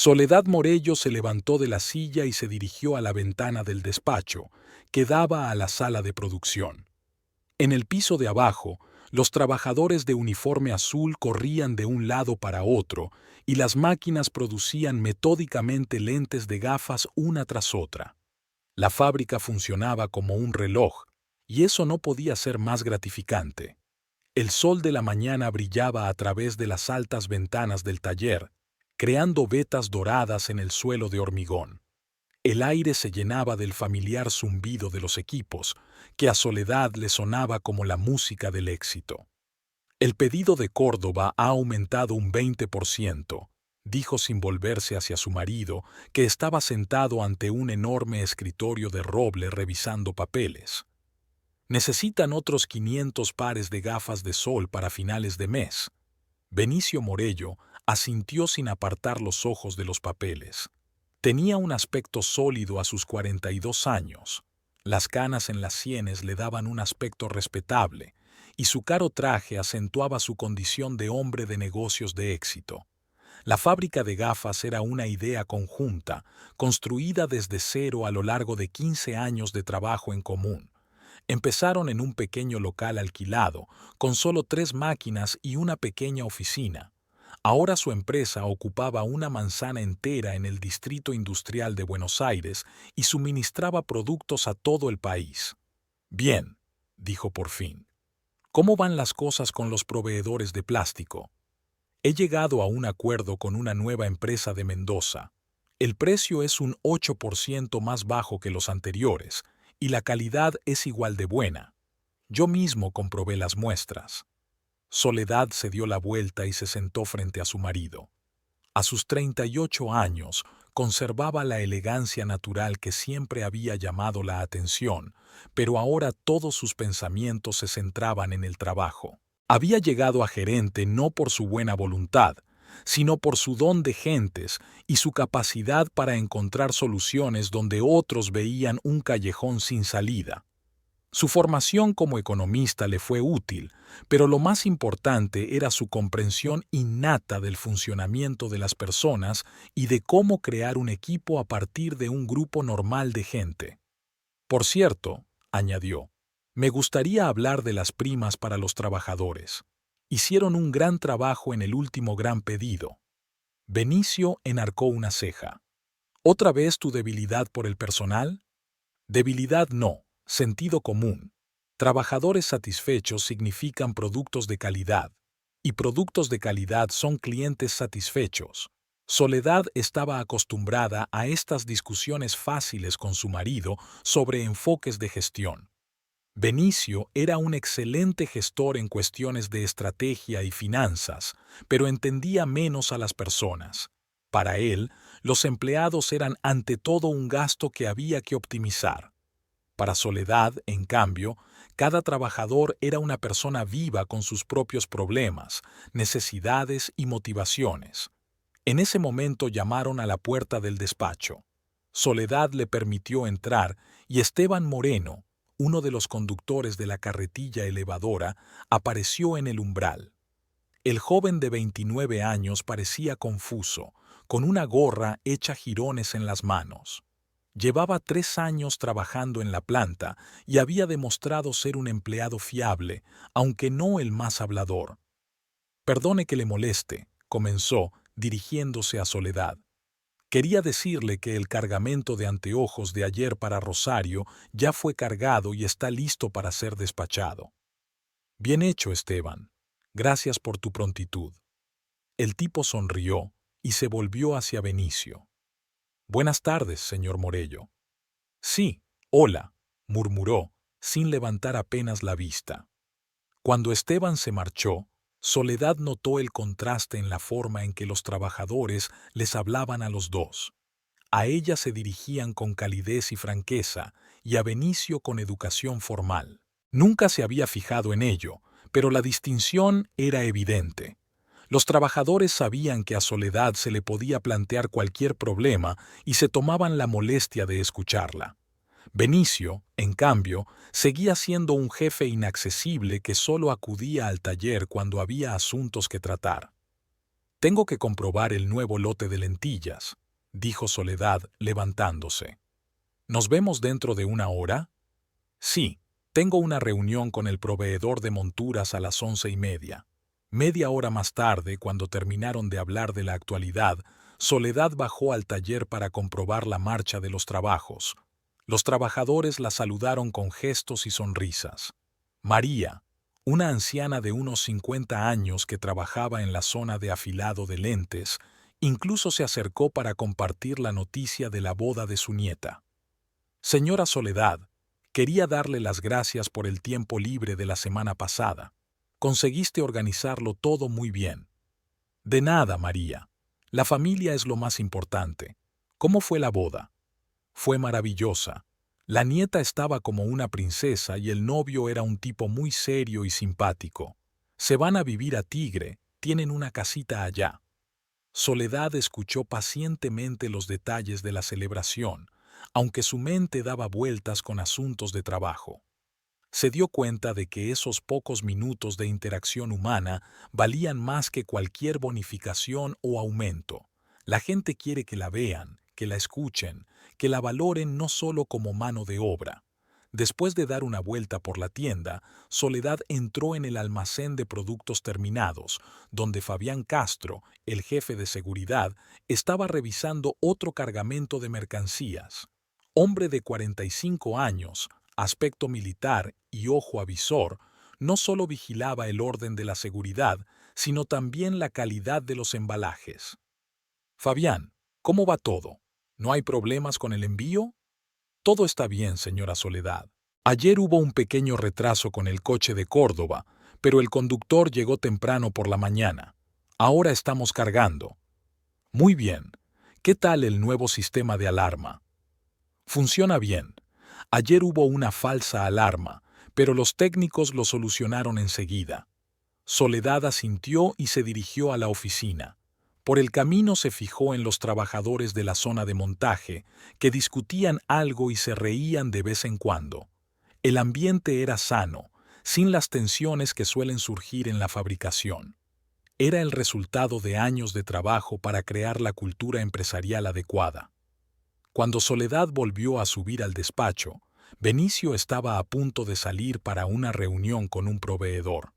Soledad Morello se levantó de la silla y se dirigió a la ventana del despacho, que daba a la sala de producción. En el piso de abajo, los trabajadores de uniforme azul corrían de un lado para otro y las máquinas producían metódicamente lentes de gafas una tras otra. La fábrica funcionaba como un reloj, y eso no podía ser más gratificante. El sol de la mañana brillaba a través de las altas ventanas del taller, creando vetas doradas en el suelo de hormigón. El aire se llenaba del familiar zumbido de los equipos, que a Soledad le sonaba como la música del éxito. El pedido de Córdoba ha aumentado un 20%, dijo sin volverse hacia su marido, que estaba sentado ante un enorme escritorio de roble revisando papeles. Necesitan otros 500 pares de gafas de sol para finales de mes. Benicio Morello asintió sin apartar los ojos de los papeles. Tenía un aspecto sólido a sus 42 años. Las canas en las sienes le daban un aspecto respetable, y su caro traje acentuaba su condición de hombre de negocios de éxito. La fábrica de gafas era una idea conjunta, construida desde cero a lo largo de 15 años de trabajo en común. Empezaron en un pequeño local alquilado, con solo 3 máquinas y una pequeña oficina. Ahora su empresa ocupaba una manzana entera en el Distrito Industrial de Buenos Aires y suministraba productos a todo el país. Bien, dijo por fin. ¿Cómo van las cosas con los proveedores de plástico? He llegado a un acuerdo con una nueva empresa de Mendoza. El precio es un 8% más bajo que los anteriores, y la calidad es igual de buena. Yo mismo comprobé las muestras. Soledad se dio la vuelta y se sentó frente a su marido. A sus 38 años, conservaba la elegancia natural que siempre había llamado la atención, pero ahora todos sus pensamientos se centraban en el trabajo. Había llegado a gerente no por su buena voluntad, sino por su don de gentes y su capacidad para encontrar soluciones donde otros veían un callejón sin salida. Su formación como economista le fue útil, pero lo más importante era su comprensión innata del funcionamiento de las personas y de cómo crear un equipo a partir de un grupo normal de gente. Por cierto, añadió, me gustaría hablar de las primas para los trabajadores. Hicieron un gran trabajo en el último gran pedido. Benicio enarcó una ceja. ¿Otra vez tu debilidad por el personal? Debilidad no, sentido común. Trabajadores satisfechos significan productos de calidad, y productos de calidad son clientes satisfechos. Soledad estaba acostumbrada a estas discusiones fáciles con su marido sobre enfoques de gestión. Benicio era un excelente gestor en cuestiones de estrategia y finanzas, pero entendía menos a las personas. Para él, los empleados eran ante todo un gasto que había que optimizar. Para Soledad, en cambio, cada trabajador era una persona viva con sus propios problemas, necesidades y motivaciones. En ese momento llamaron a la puerta del despacho. Soledad le permitió entrar y Esteban Moreno, uno de los conductores de la carretilla elevadora, apareció en el umbral. El joven de 29 años parecía confuso, con una gorra hecha jirones en las manos. Llevaba 3 años trabajando en la planta y había demostrado ser un empleado fiable, aunque no el más hablador. Perdone que le moleste, comenzó, dirigiéndose a Soledad. Quería decirle que el cargamento de anteojos de ayer para Rosario ya fue cargado y está listo para ser despachado. Bien hecho, Esteban. Gracias por tu prontitud. El tipo sonrió y se volvió hacia Benicio. Buenas tardes, señor Morello. Sí, hola, murmuró, sin levantar apenas la vista. Cuando Esteban se marchó, Soledad notó el contraste en la forma en que los trabajadores les hablaban a los dos. A ella se dirigían con calidez y franqueza, y a Benicio con educación formal. Nunca se había fijado en ello, pero la distinción era evidente. Los trabajadores sabían que a Soledad se le podía plantear cualquier problema y se tomaban la molestia de escucharla. Benicio, en cambio, seguía siendo un jefe inaccesible que solo acudía al taller cuando había asuntos que tratar. Tengo que comprobar el nuevo lote de lentillas, dijo Soledad, levantándose. ¿Nos vemos dentro de una hora? Sí, tengo una reunión con el proveedor de monturas a las 11:30. Media hora más tarde, cuando terminaron de hablar de la actualidad, Soledad bajó al taller para comprobar la marcha de los trabajos. Los trabajadores la saludaron con gestos y sonrisas. María, una anciana de unos 50 años que trabajaba en la zona de afilado de lentes, incluso se acercó para compartir la noticia de la boda de su nieta. Señora Soledad, quería darle las gracias por el tiempo libre de la semana pasada. Conseguiste organizarlo todo muy bien. De nada, María. La familia es lo más importante. ¿Cómo fue la boda? Fue maravillosa. La nieta estaba como una princesa y el novio era un tipo muy serio y simpático. Se van a vivir a Tigre, tienen una casita allá. Soledad escuchó pacientemente los detalles de la celebración, aunque su mente daba vueltas con asuntos de trabajo. Se dio cuenta de que esos pocos minutos de interacción humana valían más que cualquier bonificación o aumento. La gente quiere que la vean, que la escuchen, que la valoren no solo como mano de obra. Después de dar una vuelta por la tienda, Soledad entró en el almacén de productos terminados, donde Fabián Castro, el jefe de seguridad, estaba revisando otro cargamento de mercancías. Hombre de 45 años, aspecto militar y ojo avisor, no solo vigilaba el orden de la seguridad, sino también la calidad de los embalajes. Fabián, ¿cómo va todo? ¿No hay problemas con el envío? Todo está bien, señora Soledad. Ayer hubo un pequeño retraso con el coche de Córdoba, pero el conductor llegó temprano por la mañana. Ahora estamos cargando. Muy bien. ¿Qué tal el nuevo sistema de alarma? Funciona bien. Ayer hubo una falsa alarma, pero los técnicos lo solucionaron enseguida. Soledad asintió y se dirigió a la oficina. Por el camino se fijó en los trabajadores de la zona de montaje, que discutían algo y se reían de vez en cuando. El ambiente era sano, sin las tensiones que suelen surgir en la fabricación. Era el resultado de años de trabajo para crear la cultura empresarial adecuada. Cuando Soledad volvió a subir al despacho, Benicio estaba a punto de salir para una reunión con un proveedor.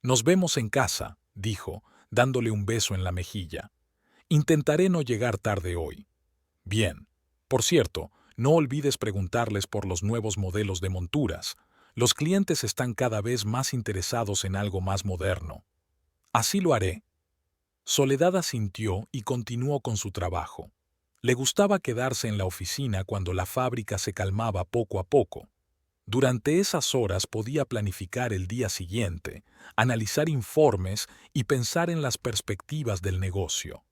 «Nos vemos en casa», dijo, dándole un beso en la mejilla. «Intentaré no llegar tarde hoy». «Bien. Por cierto, no olvides preguntarles por los nuevos modelos de monturas. Los clientes están cada vez más interesados en algo más moderno». «Así lo haré». Soledad asintió y continuó con su trabajo. Le gustaba quedarse en la oficina cuando la fábrica se calmaba poco a poco. Durante esas horas podía planificar el día siguiente, analizar informes y pensar en las perspectivas del negocio.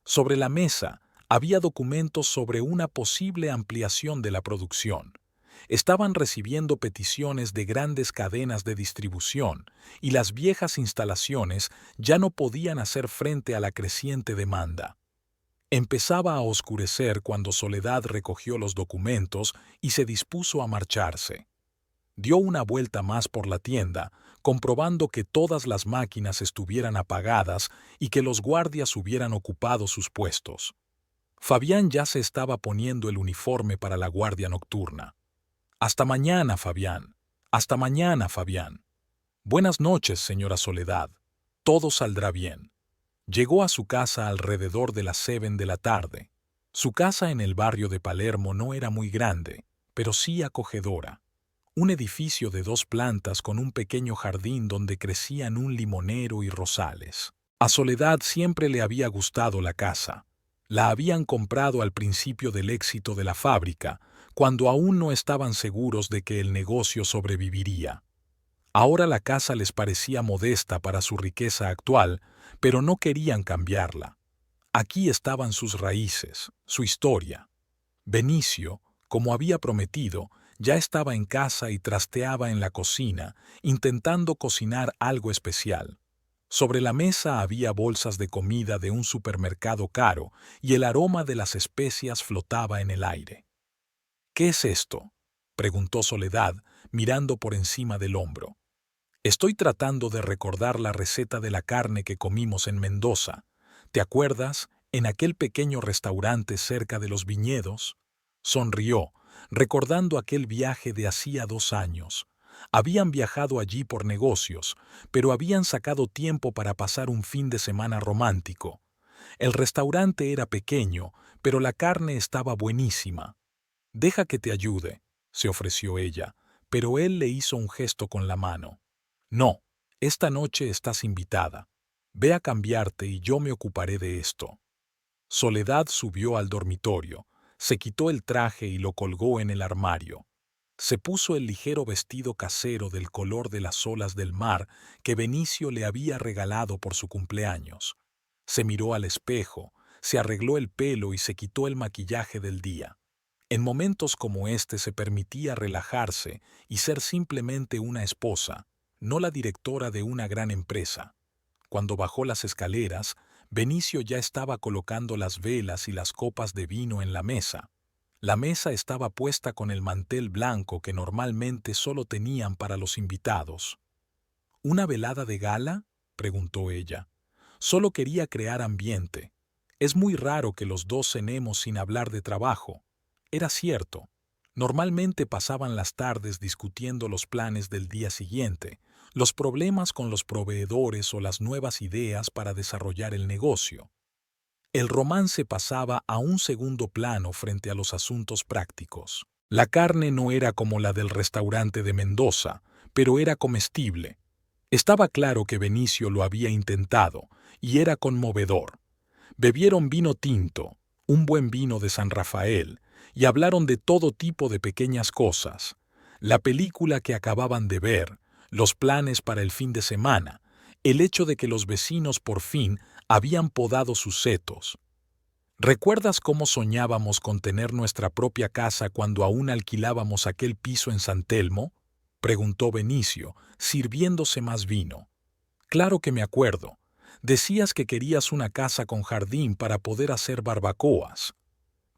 Sobre la mesa había documentos sobre una posible ampliación de la producción. Estaban recibiendo peticiones de grandes cadenas de distribución y las viejas instalaciones ya no podían hacer frente a la creciente demanda. Empezaba a oscurecer cuando Soledad recogió los documentos y se dispuso a marcharse. Dio una vuelta más por la tienda, comprobando que todas las máquinas estuvieran apagadas y que los guardias hubieran ocupado sus puestos. Fabián ya se estaba poniendo el uniforme para la guardia nocturna. «Hasta mañana, Fabián. Hasta mañana, Fabián». «Buenas noches, señora Soledad. Todo saldrá bien». Llegó a su casa alrededor de las 7 de la tarde. Su casa en el barrio de Palermo no era muy grande, pero sí acogedora. Un edificio de 2 plantas con un pequeño jardín donde crecían un limonero y rosales. A Soledad siempre le había gustado la casa. La habían comprado al principio del éxito de la fábrica, cuando aún no estaban seguros de que el negocio sobreviviría. Ahora la casa les parecía modesta para su riqueza actual, pero no querían cambiarla. Aquí estaban sus raíces, su historia. Benicio, como había prometido, ya estaba en casa y trasteaba en la cocina, intentando cocinar algo especial. Sobre la mesa había bolsas de comida de un supermercado caro y el aroma de las especias flotaba en el aire. «¿Qué es esto?», preguntó Soledad, mirando por encima del hombro. «Estoy tratando de recordar la receta de la carne que comimos en Mendoza. ¿Te acuerdas, en aquel pequeño restaurante cerca de los viñedos? Sonrió, recordando aquel viaje de hacía 2 años. Habían viajado allí por negocios, pero habían sacado tiempo para pasar un fin de semana romántico. El restaurante era pequeño, pero la carne estaba buenísima. Deja que te ayude, se ofreció ella, pero él le hizo un gesto con la mano. No, esta noche estás invitada. Ve a cambiarte y yo me ocuparé de esto. Soledad subió al dormitorio, se quitó el traje y lo colgó en el armario. Se puso el ligero vestido casero del color de las olas del mar que Benicio le había regalado por su cumpleaños. Se miró al espejo, se arregló el pelo y se quitó el maquillaje del día. En momentos como este se permitía relajarse y ser simplemente una esposa, no la directora de una gran empresa. Cuando bajó las escaleras, Benicio ya estaba colocando las velas y las copas de vino en la mesa. La mesa estaba puesta con el mantel blanco que normalmente solo tenían para los invitados. ¿Una velada de gala?, preguntó ella. Solo quería crear ambiente. Es muy raro que los dos cenemos sin hablar de trabajo. Era cierto. Normalmente pasaban las tardes discutiendo los planes del día siguiente, los problemas con los proveedores o las nuevas ideas para desarrollar el negocio. El romance pasaba a un segundo plano frente a los asuntos prácticos. La carne no era como la del restaurante de Mendoza, pero era comestible. Estaba claro que Benicio lo había intentado, y era conmovedor. Bebieron vino tinto, un buen vino de San Rafael, y hablaron de todo tipo de pequeñas cosas. La película que acababan de ver, los planes para el fin de semana, el hecho de que los vecinos por fin habían podado sus setos. ¿Recuerdas cómo soñábamos con tener nuestra propia casa cuando aún alquilábamos aquel piso en San Telmo?, preguntó Benicio, sirviéndose más vino. Claro que me acuerdo. Decías que querías una casa con jardín para poder hacer barbacoas.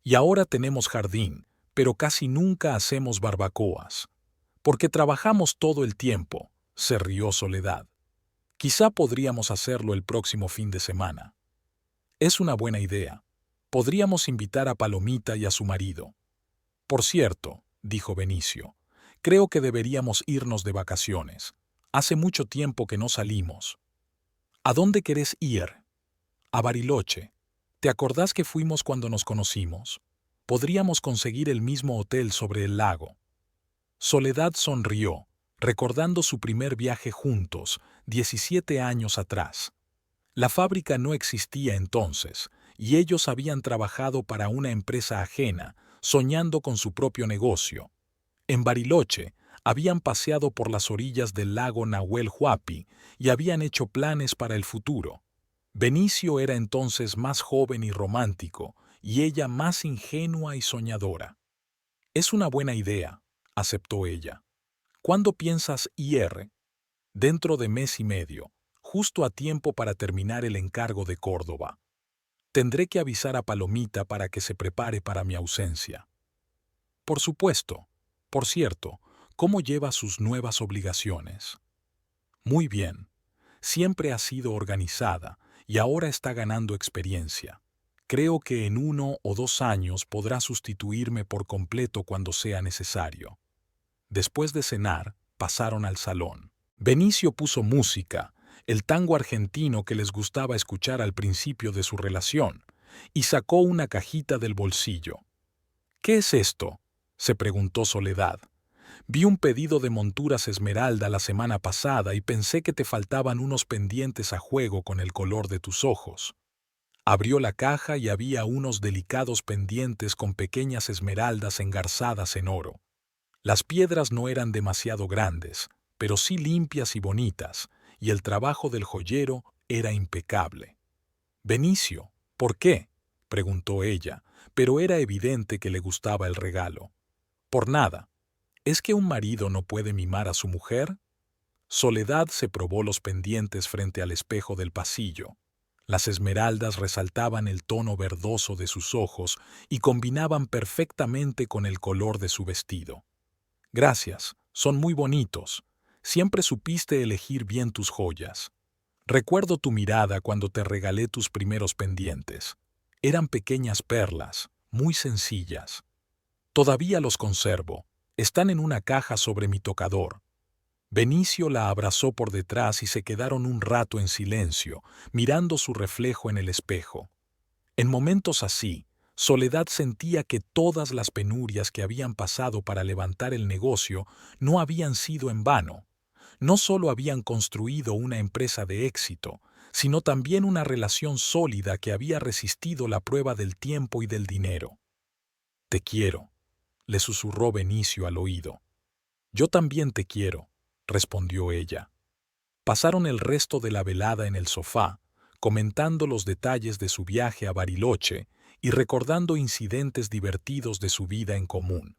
Y ahora tenemos jardín, pero casi nunca hacemos barbacoas. Porque trabajamos todo el tiempo, se rió Soledad. Quizá podríamos hacerlo el próximo fin de semana. Es una buena idea. Podríamos invitar a Palomita y a su marido. Por cierto, dijo Benicio, creo que deberíamos irnos de vacaciones. Hace mucho tiempo que no salimos. ¿A dónde querés ir? A Bariloche. ¿Te acordás que fuimos cuando nos conocimos? Podríamos conseguir el mismo hotel sobre el lago. Soledad sonrió, recordando su primer viaje juntos, 17 años atrás. La fábrica no existía entonces, y ellos habían trabajado para una empresa ajena, soñando con su propio negocio. En Bariloche, habían paseado por las orillas del lago Nahuel Huapi y habían hecho planes para el futuro. Benicio era entonces más joven y romántico, y ella más ingenua y soñadora. Es una buena idea, aceptó ella. ¿Cuándo piensas ir? Dentro de mes y medio, justo a tiempo para terminar el encargo de Córdoba. Tendré que avisar a Palomita para que se prepare para mi ausencia. Por supuesto. Por cierto, ¿cómo lleva sus nuevas obligaciones? Muy bien. Siempre ha sido organizada y ahora está ganando experiencia. Creo que en 1 o 2 años podrá sustituirme por completo cuando sea necesario. Después de cenar, pasaron al salón. Benicio puso música, el tango argentino que les gustaba escuchar al principio de su relación, y sacó una cajita del bolsillo. ¿Qué es esto?, se preguntó Soledad. Vi un pedido de monturas esmeralda la semana pasada y pensé que te faltaban unos pendientes a juego con el color de tus ojos. Abrió la caja y había unos delicados pendientes con pequeñas esmeraldas engarzadas en oro. Las piedras no eran demasiado grandes, pero sí limpias y bonitas, y el trabajo del joyero era impecable. Benicio, ¿por qué?, preguntó ella, pero era evidente que le gustaba el regalo. Por nada. ¿Es que un marido no puede mimar a su mujer? Soledad se probó los pendientes frente al espejo del pasillo. Las esmeraldas resaltaban el tono verdoso de sus ojos y combinaban perfectamente con el color de su vestido. Gracias, son muy bonitos. Siempre supiste elegir bien tus joyas. Recuerdo tu mirada cuando te regalé tus primeros pendientes. Eran pequeñas perlas, muy sencillas. Todavía los conservo. Están en una caja sobre mi tocador. Benicio la abrazó por detrás y se quedaron un rato en silencio, mirando su reflejo en el espejo. En momentos así, Soledad sentía que todas las penurias que habían pasado para levantar el negocio no habían sido en vano. No solo habían construido una empresa de éxito, sino también una relación sólida que había resistido la prueba del tiempo y del dinero. «Te quiero», le susurró Benicio al oído. «Yo también te quiero», respondió ella. Pasaron el resto de la velada en el sofá, comentando los detalles de su viaje a Bariloche y recordando incidentes divertidos de su vida en común.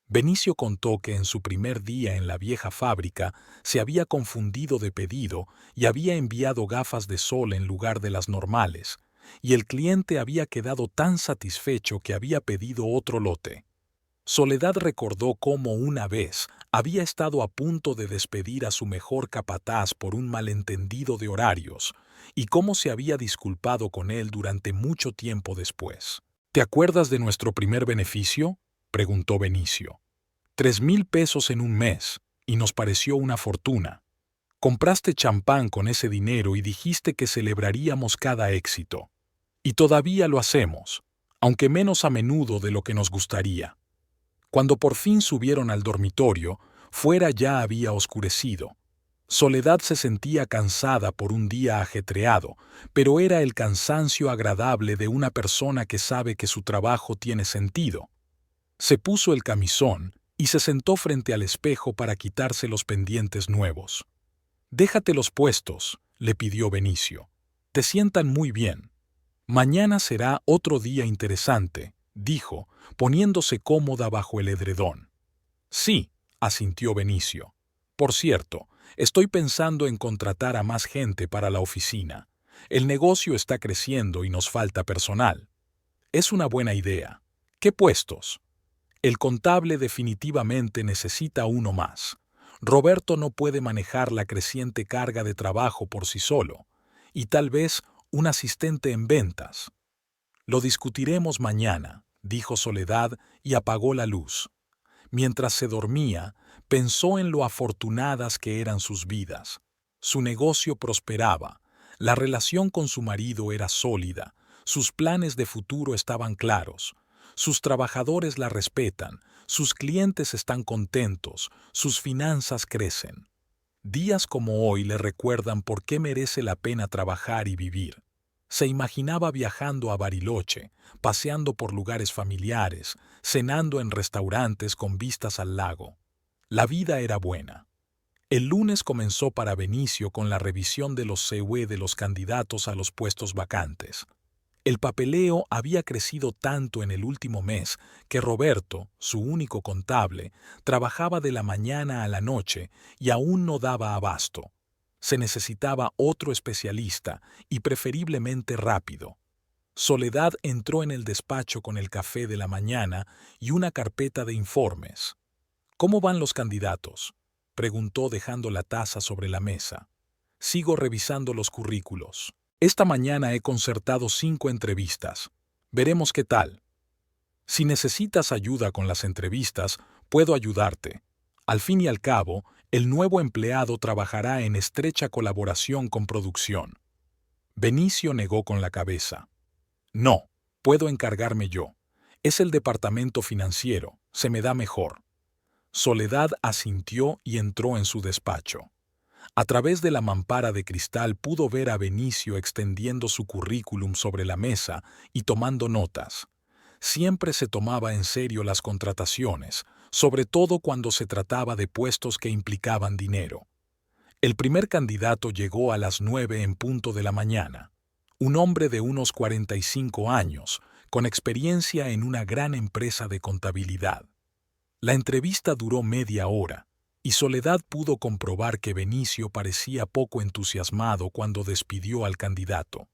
Benicio contó que en su primer día en la vieja fábrica se había confundido de pedido y había enviado gafas de sol en lugar de las normales, y el cliente había quedado tan satisfecho que había pedido otro lote. Soledad recordó cómo una vez había estado a punto de despedir a su mejor capataz por un malentendido de horarios, y cómo se había disculpado con él durante mucho tiempo después. «¿Te acuerdas de nuestro primer beneficio?», preguntó Benicio. 3,000 pesos en un mes, y nos pareció una fortuna. Compraste champán con ese dinero y dijiste que celebraríamos cada éxito. Y todavía lo hacemos, aunque menos a menudo de lo que nos gustaría. Cuando por fin subieron al dormitorio, fuera ya había oscurecido. Soledad se sentía cansada por un día ajetreado, pero era el cansancio agradable de una persona que sabe que su trabajo tiene sentido. Se puso el camisón y se sentó frente al espejo para quitarse los pendientes nuevos. «Déjatelos puestos», le pidió Benicio. «Te sientan muy bien. Mañana será otro día interesante», dijo, poniéndose cómoda bajo el edredón. «Sí», asintió Benicio. «Por cierto, estoy pensando en contratar a más gente para la oficina. El negocio está creciendo y nos falta personal». «Es una buena idea. ¿Qué puestos?» «El contable definitivamente necesita uno más. Roberto no puede manejar la creciente carga de trabajo por sí solo. Y tal vez un asistente en ventas». «Lo discutiremos mañana», dijo Soledad y apagó la luz. Mientras se dormía, pensó en lo afortunadas que eran sus vidas. Su negocio prosperaba, la relación con su marido era sólida, sus planes de futuro estaban claros, sus trabajadores la respetan, sus clientes están contentos, sus finanzas crecen. Días como hoy le recuerdan por qué merece la pena trabajar y vivir. Se imaginaba viajando a Bariloche, paseando por lugares familiares, cenando en restaurantes con vistas al lago. La vida era buena. El lunes comenzó para Benicio con la revisión de los CV de los candidatos a los puestos vacantes. El papeleo había crecido tanto en el último mes que Roberto, su único contable, trabajaba de la mañana a la noche y aún no daba abasto. Se necesitaba otro especialista y preferiblemente rápido. Soledad entró en el despacho con el café de la mañana y una carpeta de informes. «¿Cómo van los candidatos?», preguntó dejando la taza sobre la mesa. «Sigo revisando los currículos. Esta mañana he concertado 5 entrevistas. Veremos qué tal. Si necesitas ayuda con las entrevistas, puedo ayudarte. Al fin y al cabo, el nuevo empleado trabajará en estrecha colaboración con producción». Benicio negó con la cabeza. «No, puedo encargarme yo. Es el departamento financiero, se me da mejor». Soledad asintió y entró en su despacho. A través de la mampara de cristal pudo ver a Benicio extendiendo su currículum sobre la mesa y tomando notas. Siempre se tomaba en serio las contrataciones, sobre todo cuando se trataba de puestos que implicaban dinero. El primer candidato llegó a las 9 en punto de la mañana. Un hombre de unos 45 años, con experiencia en una gran empresa de contabilidad. La entrevista duró media hora, y Soledad pudo comprobar que Benicio parecía poco entusiasmado cuando despidió al candidato.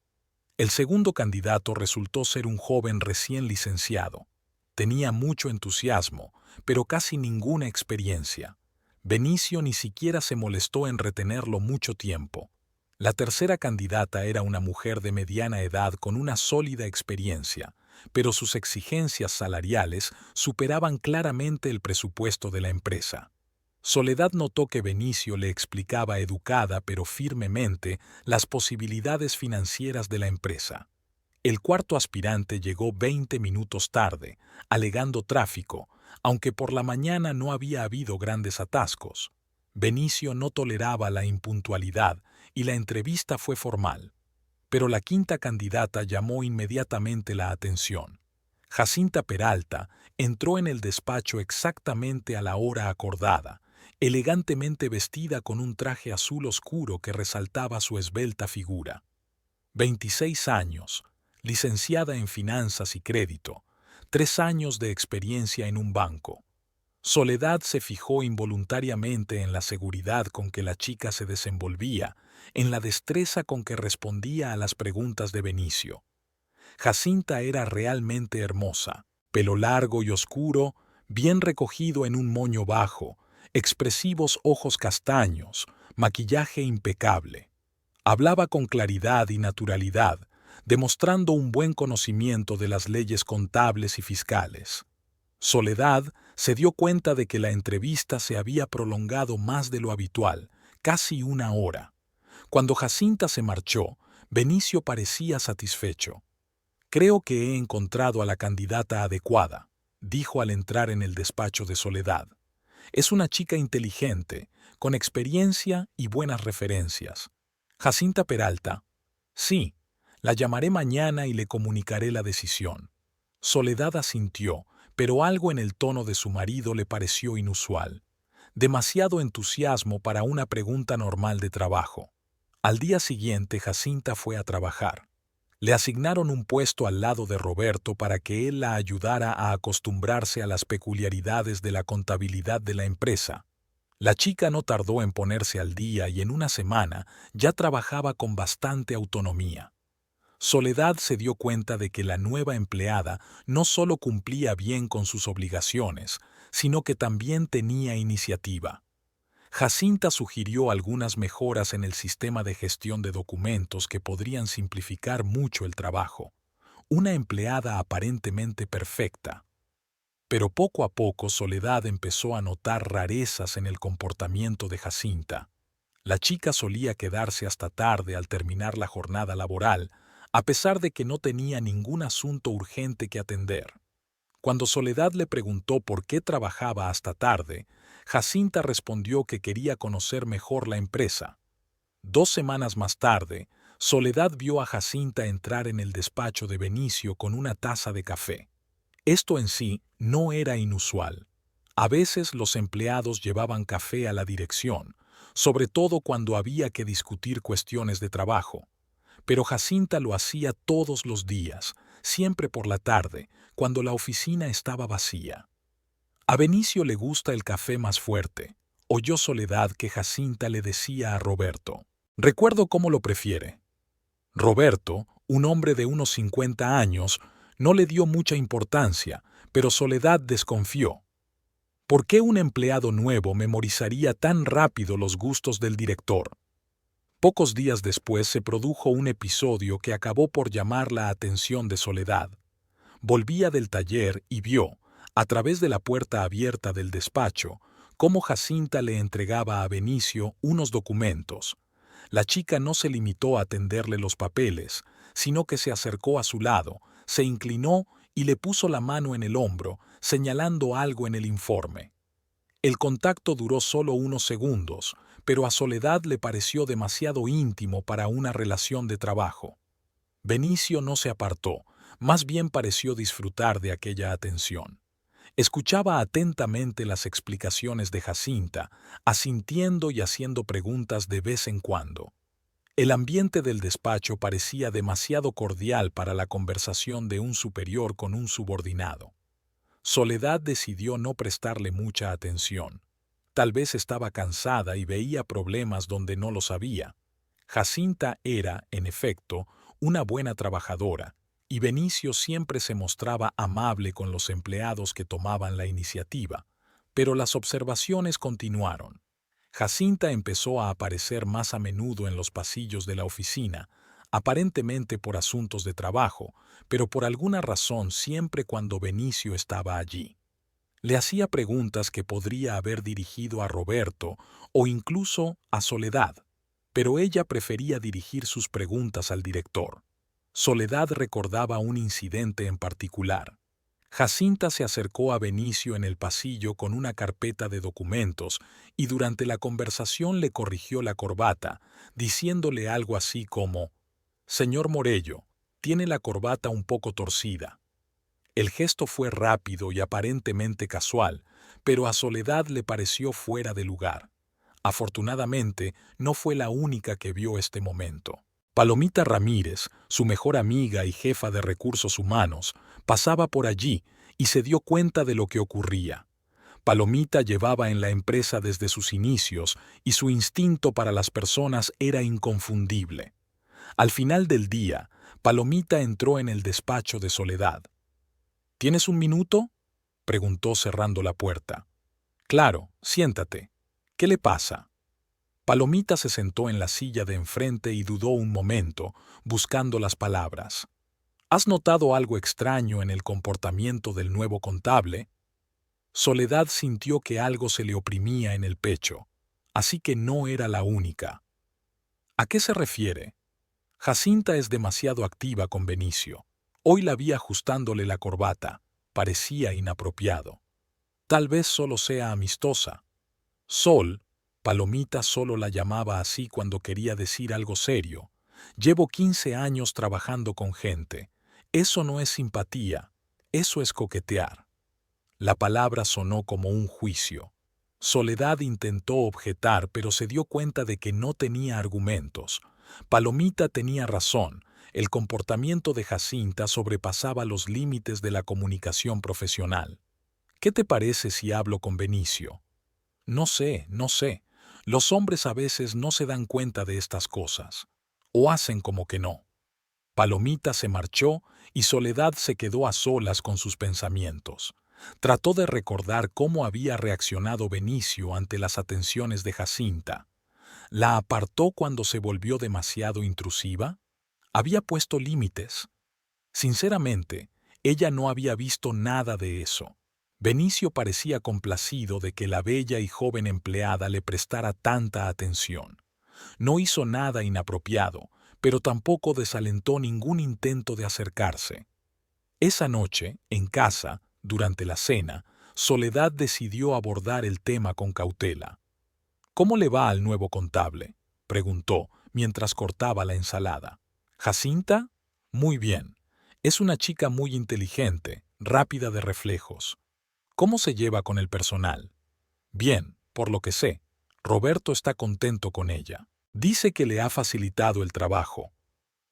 El segundo candidato resultó ser un joven recién licenciado. Tenía mucho entusiasmo, pero casi ninguna experiencia. Benicio ni siquiera se molestó en retenerlo mucho tiempo. La tercera candidata era una mujer de mediana edad con una sólida experiencia, pero sus exigencias salariales superaban claramente el presupuesto de la empresa. Soledad notó que Benicio le explicaba educada pero firmemente las posibilidades financieras de la empresa. El cuarto aspirante llegó 20 minutos tarde, alegando tráfico, aunque por la mañana no había habido grandes atascos. Benicio no toleraba la impuntualidad y la entrevista fue formal. Pero la quinta candidata llamó inmediatamente la atención. Jacinta Peralta entró en el despacho exactamente a la hora acordada, elegantemente vestida con un traje azul oscuro que resaltaba su esbelta figura. 26 años, licenciada en Finanzas y Crédito, 3 años de experiencia en un banco. Soledad se fijó involuntariamente en la seguridad con que la chica se desenvolvía, en la destreza con que respondía a las preguntas de Benicio. Jacinta era realmente hermosa, pelo largo y oscuro, bien recogido en un moño bajo, expresivos ojos castaños, maquillaje impecable. Hablaba con claridad y naturalidad, demostrando un buen conocimiento de las leyes contables y fiscales. Soledad se dio cuenta de que la entrevista se había prolongado más de lo habitual, casi una hora. Cuando Jacinta se marchó, Benicio parecía satisfecho. «Creo que he encontrado a la candidata adecuada», dijo al entrar en el despacho de Soledad. «Es una chica inteligente, con experiencia y buenas referencias». Jacinta Peralta. «Sí, la llamaré mañana y le comunicaré la decisión». Soledad asintió, pero algo en el tono de su marido le pareció inusual. Demasiado entusiasmo para una pregunta normal de trabajo. Al día siguiente Jacinta fue a trabajar. Le asignaron un puesto al lado de Roberto para que él la ayudara a acostumbrarse a las peculiaridades de la contabilidad de la empresa. La chica no tardó en ponerse al día y en una semana ya trabajaba con bastante autonomía. Soledad se dio cuenta de que la nueva empleada no solo cumplía bien con sus obligaciones, sino que también tenía iniciativa. Jacinta sugirió algunas mejoras en el sistema de gestión de documentos que podrían simplificar mucho el trabajo. Una empleada aparentemente perfecta. Pero poco a poco Soledad empezó a notar rarezas en el comportamiento de Jacinta. La chica solía quedarse hasta tarde al terminar la jornada laboral, a pesar de que no tenía ningún asunto urgente que atender. Cuando Soledad le preguntó por qué trabajaba hasta tarde, Jacinta respondió que quería conocer mejor la empresa. 2 semanas más tarde, Soledad vio a Jacinta entrar en el despacho de Benicio con una taza de café. Esto en sí no era inusual. A veces los empleados llevaban café a la dirección, sobre todo cuando había que discutir cuestiones de trabajo. Pero Jacinta lo hacía todos los días, siempre por la tarde, cuando la oficina estaba vacía. A Benicio le gusta el café más fuerte, oyó Soledad que Jacinta le decía a Roberto. Recuerdo cómo lo prefiere. Roberto, un hombre de unos 50 años, no le dio mucha importancia, pero Soledad desconfió. ¿Por qué un empleado nuevo memorizaría tan rápido los gustos del director? Pocos días después se produjo un episodio que acabó por llamar la atención de Soledad. Volvía del taller y vio, a través de la puerta abierta del despacho, cómo Jacinta le entregaba a Benicio unos documentos. La chica no se limitó a tenderle los papeles, sino que se acercó a su lado, se inclinó y le puso la mano en el hombro, señalando algo en el informe. El contacto duró solo unos segundos, pero a Soledad le pareció demasiado íntimo para una relación de trabajo. Benicio no se apartó, más bien pareció disfrutar de aquella atención. Escuchaba atentamente las explicaciones de Jacinta, asintiendo y haciendo preguntas de vez en cuando. El ambiente del despacho parecía demasiado cordial para la conversación de un superior con un subordinado. Soledad decidió no prestarle mucha atención. Tal vez estaba cansada y veía problemas donde no los había. Jacinta era, en efecto, una buena trabajadora, y Benicio siempre se mostraba amable con los empleados que tomaban la iniciativa, pero las observaciones continuaron. Jacinta empezó a aparecer más a menudo en los pasillos de la oficina, aparentemente por asuntos de trabajo, pero por alguna razón siempre cuando Benicio estaba allí. Le hacía preguntas que podría haber dirigido a Roberto o incluso a Soledad, pero ella prefería dirigir sus preguntas al director. Soledad recordaba un incidente en particular. Jacinta se acercó a Benicio en el pasillo con una carpeta de documentos y durante la conversación le corrigió la corbata, diciéndole algo así como: «Señor Morello, tiene la corbata un poco torcida». El gesto fue rápido y aparentemente casual, pero a Soledad le pareció fuera de lugar. Afortunadamente, no fue la única que vio este momento. Palomita Ramírez, su mejor amiga y jefa de recursos humanos, pasaba por allí y se dio cuenta de lo que ocurría. Palomita llevaba en la empresa desde sus inicios y su instinto para las personas era inconfundible. Al final del día, Palomita entró en el despacho de Soledad. «¿Tienes un minuto?», preguntó cerrando la puerta. «Claro, siéntate. ¿Qué le pasa?». Palomita se sentó en la silla de enfrente y dudó un momento, buscando las palabras. «¿Has notado algo extraño en el comportamiento del nuevo contable?». Soledad sintió que algo se le oprimía en el pecho, así que no era la única. «¿A qué se refiere?». «Jacinta es demasiado activa con Benicio. Hoy la vi ajustándole la corbata. Parecía inapropiado. Tal vez solo sea amistosa». Sol, Palomita solo la llamaba así cuando quería decir algo serio. «Llevo 15 años trabajando con gente. Eso no es simpatía, eso es coquetear». La palabra sonó como un juicio. Soledad intentó objetar, pero se dio cuenta de que no tenía argumentos. Palomita tenía razón. El comportamiento de Jacinta sobrepasaba los límites de la comunicación profesional. «¿Qué te parece si hablo con Benicio?». «No sé, no sé. Los hombres a veces no se dan cuenta de estas cosas. O hacen como que no». Palomita se marchó y Soledad se quedó a solas con sus pensamientos. Trató de recordar cómo había reaccionado Benicio ante las atenciones de Jacinta. ¿La apartó cuando se volvió demasiado intrusiva? ¿Había puesto límites? Sinceramente, ella no había visto nada de eso. Benicio parecía complacido de que la bella y joven empleada le prestara tanta atención. No hizo nada inapropiado, pero tampoco desalentó ningún intento de acercarse. Esa noche, en casa, durante la cena, Soledad decidió abordar el tema con cautela. «¿Cómo le va al nuevo contable?», preguntó mientras cortaba la ensalada. «¿Jacinta? Muy bien. Es una chica muy inteligente, rápida de reflejos. ¿Cómo se lleva con el personal?». «Bien, por lo que sé. Roberto está contento con ella. Dice que le ha facilitado el trabajo».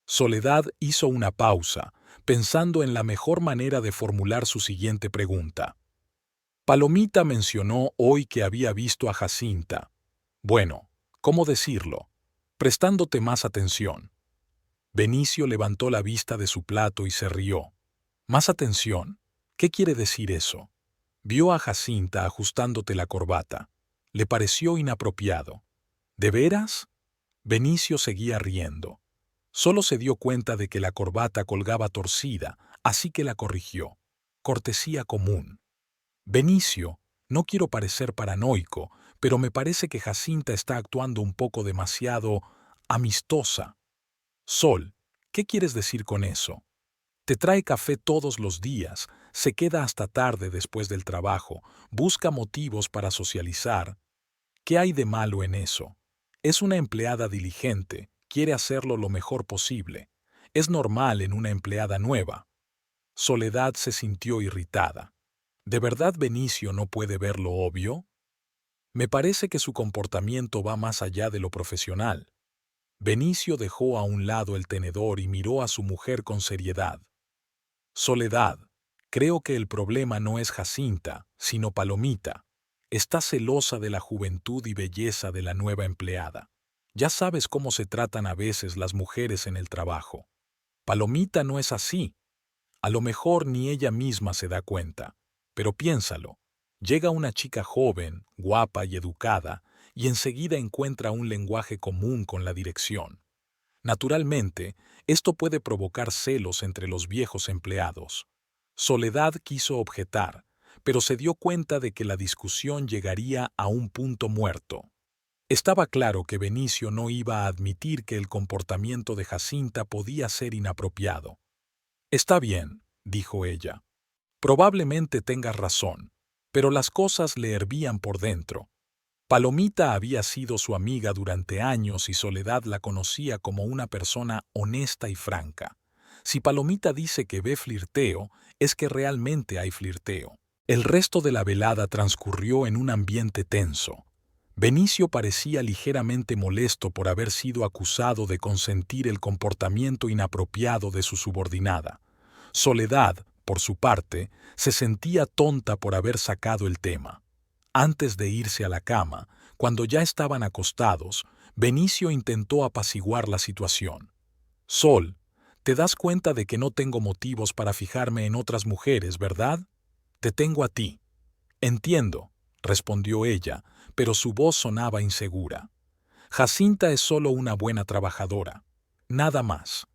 Soledad hizo una pausa, pensando en la mejor manera de formular su siguiente pregunta. Palomita mencionó hoy que había visto a Jacinta. Bueno, ¿cómo decirlo? Prestándote más atención. Benicio levantó la vista de su plato y se rió. ¿Más atención? ¿Qué quiere decir eso? Vio a Jacinta ajustándote la corbata. Le pareció inapropiado. ¿De veras? Benicio seguía riendo. Solo se dio cuenta de que la corbata colgaba torcida, así que la corrigió. Cortesía común. «Benicio, no quiero parecer paranoico, pero me parece que Jacinta está actuando un poco demasiado amistosa». «Sol, ¿qué quieres decir con eso?». «Te trae café todos los días, se queda hasta tarde después del trabajo, busca motivos para socializar». «¿Qué hay de malo en eso? Es una empleada diligente, quiere hacerlo lo mejor posible. Es normal en una empleada nueva». Soledad se sintió irritada. ¿De verdad Benicio no puede ver lo obvio? Me parece que su comportamiento va más allá de lo profesional. Benicio dejó a un lado el tenedor y miró a su mujer con seriedad. Soledad, creo que el problema no es Jacinta, sino Palomita. Está celosa de la juventud y belleza de la nueva empleada. Ya sabes cómo se tratan a veces las mujeres en el trabajo. Palomita no es así. A lo mejor ni ella misma se da cuenta. Pero piénsalo. Llega una chica joven, guapa y educada, y enseguida encuentra un lenguaje común con la dirección. Naturalmente, esto puede provocar celos entre los viejos empleados. Soledad quiso objetar, pero se dio cuenta de que la discusión llegaría a un punto muerto. Estaba claro que Benicio no iba a admitir que el comportamiento de Jacinta podía ser inapropiado. «Está bien», dijo ella. «Probablemente tengas razón, pero las cosas le hervían por dentro. Palomita había sido su amiga durante años y Soledad la conocía como una persona honesta y franca. Si Palomita dice que ve flirteo, es que realmente hay flirteo». El resto de la velada transcurrió en un ambiente tenso. Benicio parecía ligeramente molesto por haber sido acusado de consentir el comportamiento inapropiado de su subordinada. Soledad, por su parte, se sentía tonta por haber sacado el tema. Antes de irse a la cama, cuando ya estaban acostados, Benicio intentó apaciguar la situación. «Sol, te das cuenta de que no tengo motivos para fijarme en otras mujeres, ¿verdad? Te tengo a ti». «Entiendo», respondió ella, pero su voz sonaba insegura. «Jacinta es solo una buena trabajadora. Nada más».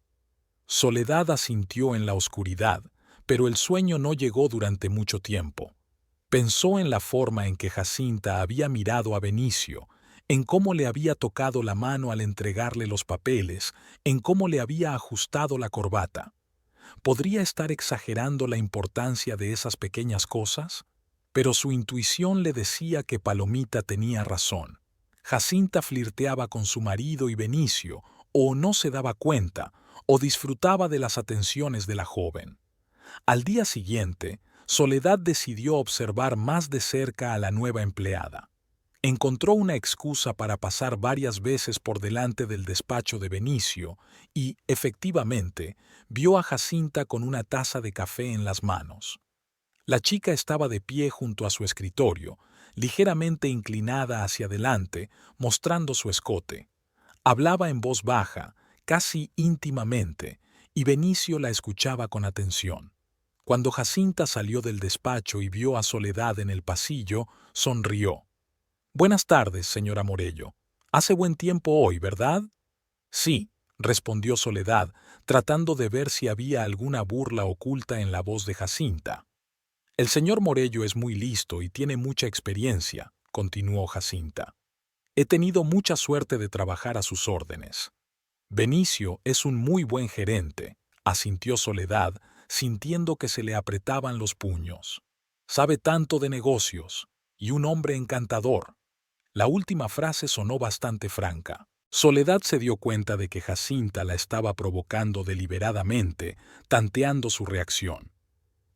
Soledad asintió en la oscuridad, pero el sueño no llegó durante mucho tiempo. Pensó en la forma en que Jacinta había mirado a Benicio, en cómo le había tocado la mano al entregarle los papeles, en cómo le había ajustado la corbata. ¿Podría estar exagerando la importancia de esas pequeñas cosas? Pero su intuición le decía que Palomita tenía razón. Jacinta flirteaba con su marido y Benicio, o no se daba cuenta, o disfrutaba de las atenciones de la joven. Al día siguiente, Soledad decidió observar más de cerca a la nueva empleada. Encontró una excusa para pasar varias veces por delante del despacho de Benicio y, efectivamente, vio a Jacinta con una taza de café en las manos. La chica estaba de pie junto a su escritorio, ligeramente inclinada hacia adelante, mostrando su escote. Hablaba en voz baja, casi íntimamente, y Benicio la escuchaba con atención. Cuando Jacinta salió del despacho y vio a Soledad en el pasillo, sonrió. «Buenas tardes, señora Morello. Hace buen tiempo hoy, ¿verdad?» «Sí», respondió Soledad, tratando de ver si había alguna burla oculta en la voz de Jacinta. «El señor Morello es muy listo y tiene mucha experiencia», continuó Jacinta. «He tenido mucha suerte de trabajar a sus órdenes». «Benicio es un muy buen gerente», asintió Soledad, sintiendo que se le apretaban los puños. «Sabe tanto de negocios, y un hombre encantador». La última frase sonó bastante franca. Soledad se dio cuenta de que Jacinta la estaba provocando deliberadamente, tanteando su reacción.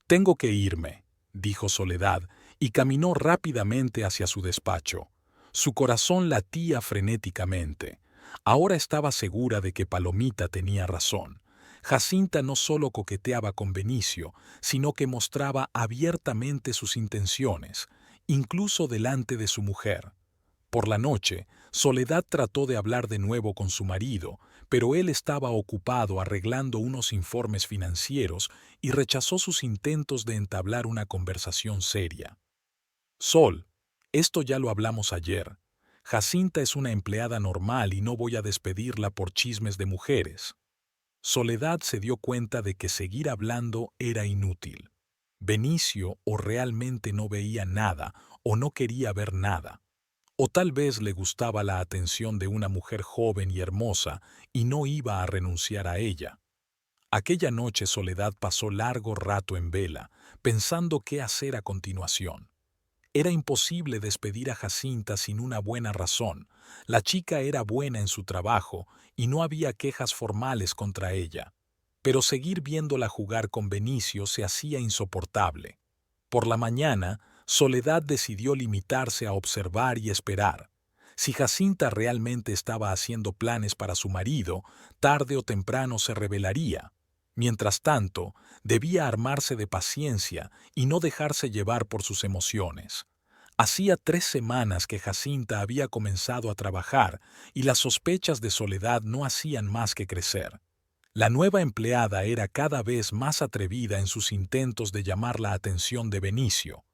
«Tengo que irme», dijo Soledad, y caminó rápidamente hacia su despacho. Su corazón latía frenéticamente. Ahora estaba segura de que Palomita tenía razón. Jacinta no solo coqueteaba con Benicio, sino que mostraba abiertamente sus intenciones, incluso delante de su mujer. Por la noche, Soledad trató de hablar de nuevo con su marido, pero él estaba ocupado arreglando unos informes financieros y rechazó sus intentos de entablar una conversación seria. «Sol, esto ya lo hablamos ayer. Jacinta es una empleada normal y no voy a despedirla por chismes de mujeres». Soledad se dio cuenta de que seguir hablando era inútil. Benicio o realmente no veía nada o no quería ver nada. O tal vez le gustaba la atención de una mujer joven y hermosa y no iba a renunciar a ella. Aquella noche Soledad pasó largo rato en vela, pensando qué hacer a continuación. Era imposible despedir a Jacinta sin una buena razón. La chica era buena en su trabajo y no había quejas formales contra ella. Pero seguir viéndola jugar con Benicio se hacía insoportable. Por la mañana, Soledad decidió limitarse a observar y esperar. Si Jacinta realmente estaba haciendo planes para su marido, tarde o temprano se revelaría. Mientras tanto, debía armarse de paciencia y no dejarse llevar por sus emociones. Hacía 3 semanas que Jacinta había comenzado a trabajar y las sospechas de Soledad no hacían más que crecer. La nueva empleada era cada vez más atrevida en sus intentos de llamar la atención de Benicio.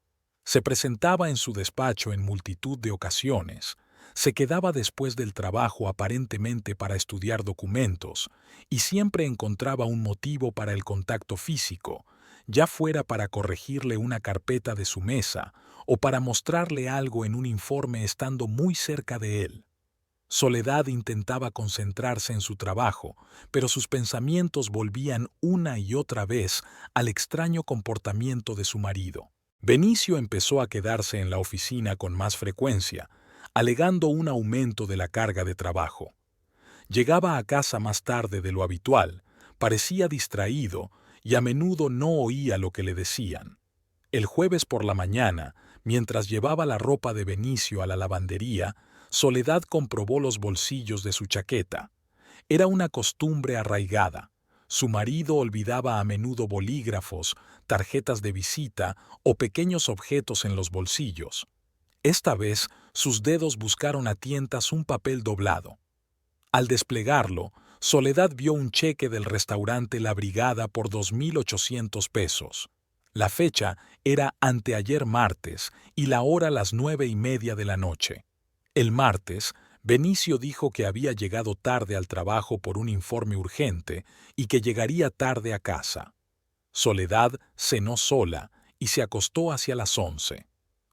Se presentaba en su despacho en multitud de ocasiones. Se quedaba después del trabajo aparentemente para estudiar documentos y siempre encontraba un motivo para el contacto físico, ya fuera para corregirle una carpeta de su mesa o para mostrarle algo en un informe estando muy cerca de él. Soledad intentaba concentrarse en su trabajo, pero sus pensamientos volvían una y otra vez al extraño comportamiento de su marido. Benicio empezó a quedarse en la oficina con más frecuencia, alegando un aumento de la carga de trabajo. Llegaba a casa más tarde de lo habitual, parecía distraído y a menudo no oía lo que le decían. El jueves por la mañana, mientras llevaba la ropa de Benicio a la lavandería, Soledad comprobó los bolsillos de su chaqueta. Era una costumbre arraigada. Su marido olvidaba a menudo bolígrafos, tarjetas de visita o pequeños objetos en los bolsillos. Esta vez, sus dedos buscaron a tientas un papel doblado. Al desplegarlo, Soledad vio un cheque del restaurante La Brigada por 2.800 pesos. La fecha era anteayer martes y la hora las 9:30 de la noche. El martes, Benicio dijo que había llegado tarde al trabajo por un informe urgente y que llegaría tarde a casa. Soledad cenó sola y se acostó hacia las 11.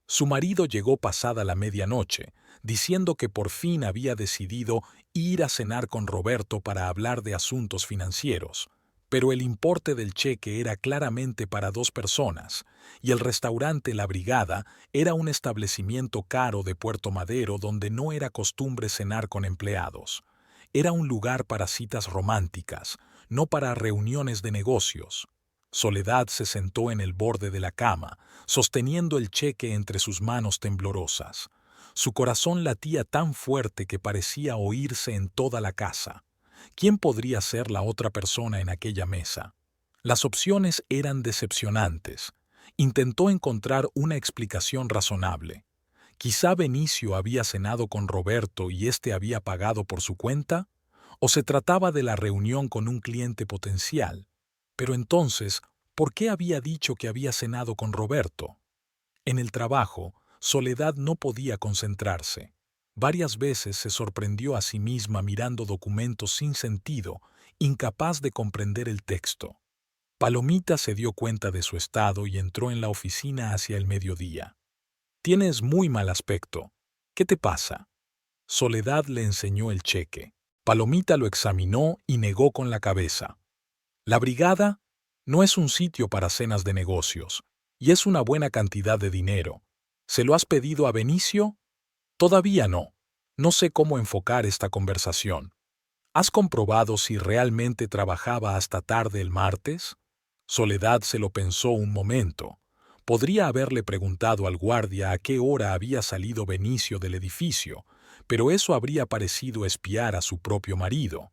Su marido llegó pasada la medianoche, diciendo que por fin había decidido ir a cenar con Roberto para hablar de asuntos financieros, pero el importe del cheque era claramente para 2 personas, y el restaurante La Brigada era un establecimiento caro de Puerto Madero donde no era costumbre cenar con empleados. Era un lugar para citas románticas, no para reuniones de negocios. Soledad se sentó en el borde de la cama, sosteniendo el cheque entre sus manos temblorosas. Su corazón latía tan fuerte que parecía oírse en toda la casa. ¿Quién podría ser la otra persona en aquella mesa? Las opciones eran decepcionantes. Intentó encontrar una explicación razonable. Quizá Benicio había cenado con Roberto y éste había pagado por su cuenta, o se trataba de la reunión con un cliente potencial. Pero entonces, ¿por qué había dicho que había cenado con Roberto? En el trabajo, Soledad no podía concentrarse. Varias veces se sorprendió a sí misma mirando documentos sin sentido, incapaz de comprender el texto. Palomita se dio cuenta de su estado y entró en la oficina hacia el mediodía. «Tienes muy mal aspecto. ¿Qué te pasa?» Soledad le enseñó el cheque. Palomita lo examinó y negó con la cabeza. «La Brigada no es un sitio para cenas de negocios, y es una buena cantidad de dinero. ¿Se lo has pedido a Benicio?» «Todavía no. No sé cómo enfocar esta conversación. ¿Has comprobado si realmente trabajaba hasta tarde el martes?» Soledad se lo pensó un momento. Podría haberle preguntado al guardia a qué hora había salido Benicio del edificio, pero eso habría parecido espiar a su propio marido.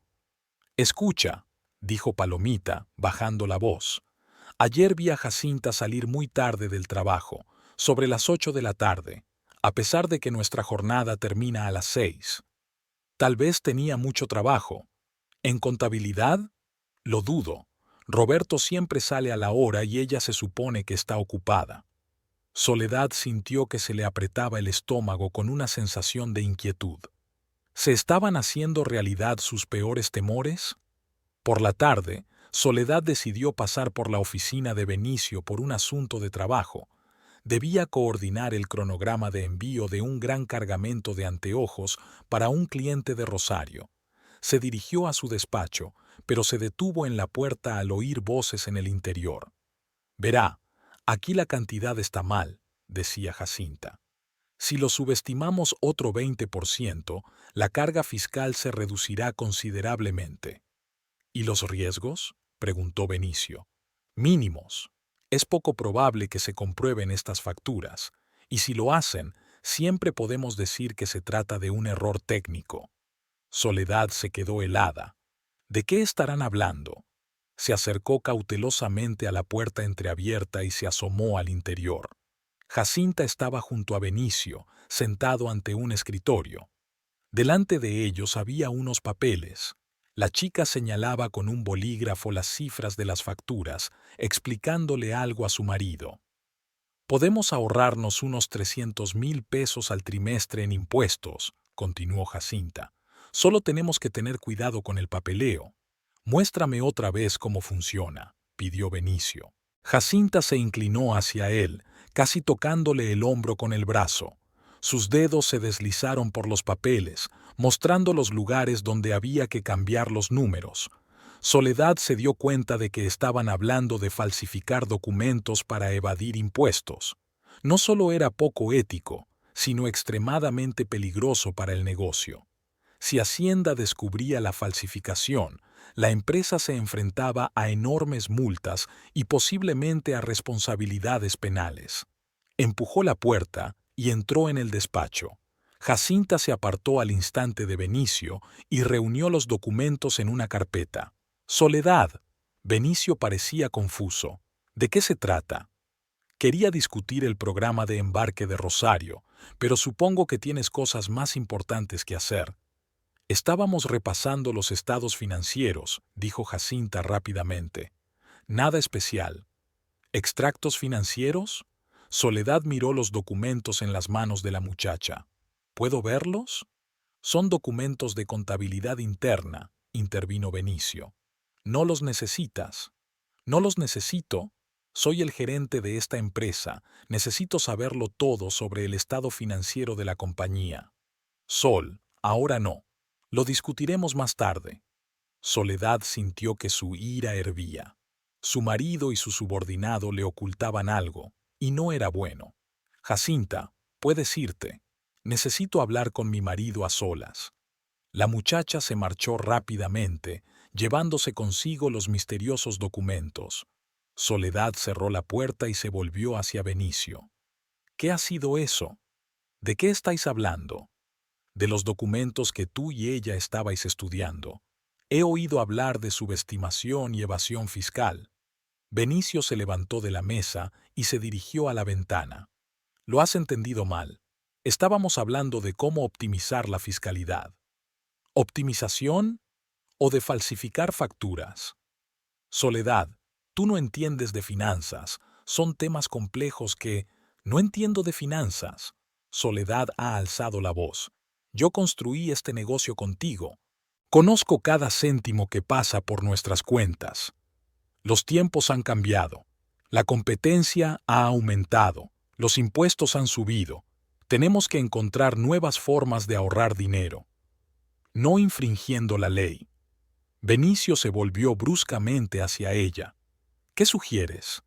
«Escucha», dijo Palomita, bajando la voz. «Ayer vi a Jacinta salir muy tarde del trabajo, sobre las 8 de la tarde, a pesar de que nuestra jornada termina a las 6. Tal vez tenía mucho trabajo. ¿En contabilidad? Lo dudo. Roberto siempre sale a la hora y ella se supone que está ocupada». Soledad sintió que se le apretaba el estómago con una sensación de inquietud. ¿Se estaban haciendo realidad sus peores temores? Por la tarde, Soledad decidió pasar por la oficina de Benicio por un asunto de trabajo. Debía coordinar el cronograma de envío de un gran cargamento de anteojos para un cliente de Rosario. Se dirigió a su despacho, pero se detuvo en la puerta al oír voces en el interior. «Verá, aquí la cantidad está mal», decía Jacinta. «Si lo subestimamos otro 20%, la carga fiscal se reducirá considerablemente». «¿Y los riesgos?», preguntó Benicio. «Mínimos. Es poco probable que se comprueben estas facturas, y si lo hacen, siempre podemos decir que se trata de un error técnico». Soledad se quedó helada. ¿De qué estarán hablando? Se acercó cautelosamente a la puerta entreabierta y se asomó al interior. Jacinta estaba junto a Benicio, sentado ante un escritorio. Delante de ellos había unos papeles. La chica señalaba con un bolígrafo las cifras de las facturas, explicándole algo a su marido. «Podemos ahorrarnos unos 300.000 pesos al trimestre en impuestos», continuó Jacinta. Solo tenemos que tener cuidado con el papeleo. Muéstrame otra vez cómo funciona, pidió Benicio. Jacinta se inclinó hacia él, casi tocándole el hombro con el brazo. Sus dedos se deslizaron por los papeles, mostrando los lugares donde había que cambiar los números. Soledad se dio cuenta de que estaban hablando de falsificar documentos para evadir impuestos. No solo era poco ético, sino extremadamente peligroso para el negocio. Si Hacienda descubría la falsificación, la empresa se enfrentaba a enormes multas y posiblemente a responsabilidades penales. Empujó la puerta y entró en el despacho. Jacinta se apartó al instante de Benicio y reunió los documentos en una carpeta. Soledad. Benicio parecía confuso. ¿De qué se trata? Quería discutir el programa de embarque de Rosario, pero supongo que tienes cosas más importantes que hacer. Estábamos repasando los estados financieros, dijo Jacinta rápidamente. Nada especial. ¿Extractos financieros? Soledad miró los documentos en las manos de la muchacha. ¿Puedo verlos? Son documentos de contabilidad interna, intervino Benicio. No los necesitas. No los necesito. Soy el gerente de esta empresa. Necesito saberlo todo sobre el estado financiero de la compañía. Sol, ahora no. Lo discutiremos más tarde. Soledad sintió que su ira hervía. Su marido y su subordinado le ocultaban algo, y no era bueno. Jacinta, puedes irte. Necesito hablar con mi marido a solas. La muchacha se marchó rápidamente, llevándose consigo los misteriosos documentos. Soledad cerró la puerta y se volvió hacia Benicio. ¿Qué ha sido eso? ¿De qué estáis hablando? De los documentos que tú y ella estabais estudiando. He oído hablar de subestimación y evasión fiscal. Benicio se levantó de la mesa y se dirigió a la ventana. Lo has entendido mal. Estábamos hablando de cómo optimizar la fiscalidad. ¿Optimización o de falsificar facturas? Soledad, tú no entiendes de finanzas. Son temas complejos que... No entiendo de finanzas. Soledad ha alzado la voz. Yo construí este negocio contigo. Conozco cada céntimo que pasa por nuestras cuentas. Los tiempos han cambiado. La competencia ha aumentado. Los impuestos han subido. Tenemos que encontrar nuevas formas de ahorrar dinero. No infringiendo la ley. Benicio se volvió bruscamente hacia ella. ¿Qué sugieres?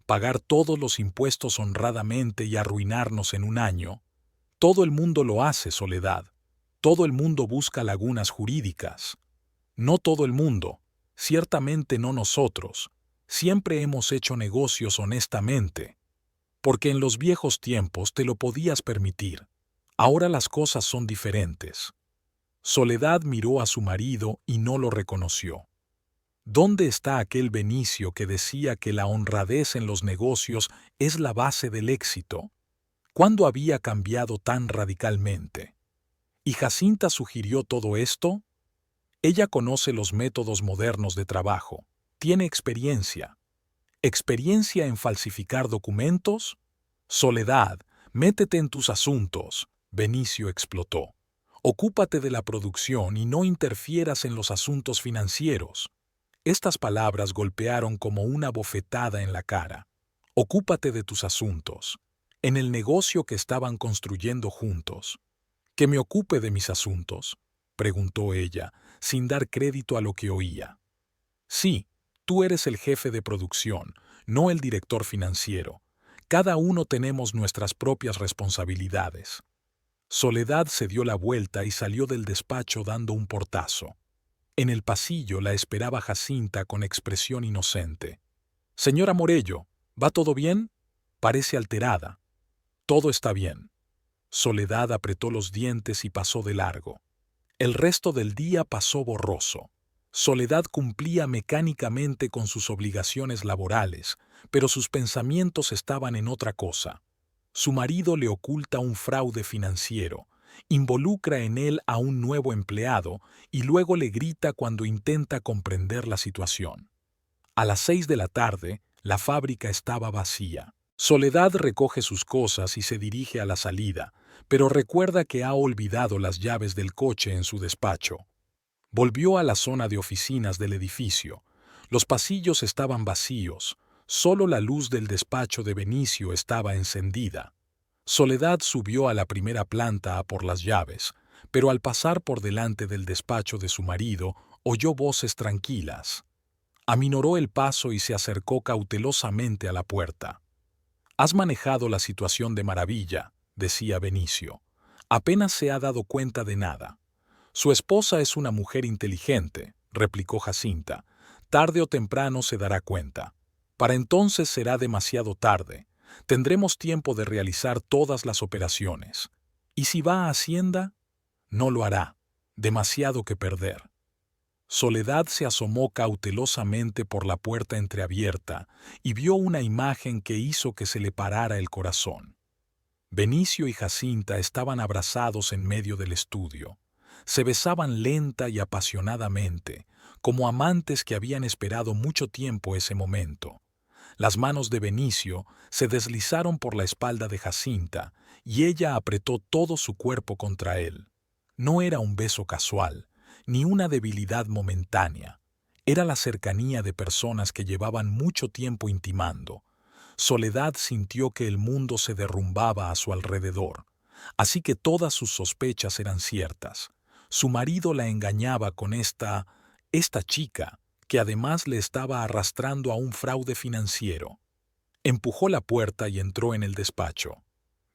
¿Pagar todos los impuestos honradamente y arruinarnos en un año? Todo el mundo lo hace, Soledad. Todo el mundo busca lagunas jurídicas. No todo el mundo, ciertamente no nosotros. Siempre hemos hecho negocios honestamente. Porque en los viejos tiempos te lo podías permitir. Ahora las cosas son diferentes. Soledad miró a su marido y no lo reconoció. ¿Dónde está aquel Benicio que decía que la honradez en los negocios es la base del éxito? ¿Cuándo había cambiado tan radicalmente? ¿Y Jacinta sugirió todo esto? Ella conoce los métodos modernos de trabajo, tiene experiencia. ¿Experiencia en falsificar documentos? Soledad, métete en tus asuntos, Benicio explotó. Ocúpate de la producción y no interfieras en los asuntos financieros. Estas palabras golpearon como una bofetada en la cara. Ocúpate de tus asuntos. En el negocio que estaban construyendo juntos. ¿Que me ocupe de mis asuntos?, preguntó ella, sin dar crédito a lo que oía. Sí, tú eres el jefe de producción, no el director financiero. Cada uno tenemos nuestras propias responsabilidades. Soledad se dio la vuelta y salió del despacho dando un portazo. En el pasillo la esperaba Jacinta con expresión inocente. «Señora Morello, ¿va todo bien?» Parece alterada. «Todo está bien». Soledad apretó los dientes y pasó de largo. El resto del día pasó borroso. Soledad cumplía mecánicamente con sus obligaciones laborales, pero sus pensamientos estaban en otra cosa. Su marido le oculta un fraude financiero, involucra en él a un nuevo empleado y luego le grita cuando intenta comprender la situación. A las 6 de la tarde, la fábrica estaba vacía. Soledad recoge sus cosas y se dirige a la salida, pero recuerda que ha olvidado las llaves del coche en su despacho. Volvió a la zona de oficinas del edificio. Los pasillos estaban vacíos, solo la luz del despacho de Benicio estaba encendida. Soledad subió a la primera planta a por las llaves, pero al pasar por delante del despacho de su marido, oyó voces tranquilas. Aminoró el paso y se acercó cautelosamente a la puerta. «Has manejado la situación de maravilla», decía Benicio. «Apenas se ha dado cuenta de nada». «Su esposa es una mujer inteligente», replicó Jacinta. «Tarde o temprano se dará cuenta. Para entonces será demasiado tarde. Tendremos tiempo de realizar todas las operaciones. ¿Y si va a Hacienda? No lo hará. Demasiado que perder». Soledad se asomó cautelosamente por la puerta entreabierta y vio una imagen que hizo que se le parara el corazón. Benicio y Jacinta estaban abrazados en medio del estudio. Se besaban lenta y apasionadamente, como amantes que habían esperado mucho tiempo ese momento. Las manos de Benicio se deslizaron por la espalda de Jacinta y ella apretó todo su cuerpo contra él. No era un beso casual, ni una debilidad momentánea. Era la cercanía de personas que llevaban mucho tiempo intimando. Soledad sintió que el mundo se derrumbaba a su alrededor, así que todas sus sospechas eran ciertas. Su marido la engañaba con esta chica, que además le estaba arrastrando a un fraude financiero. Empujó la puerta y entró en el despacho.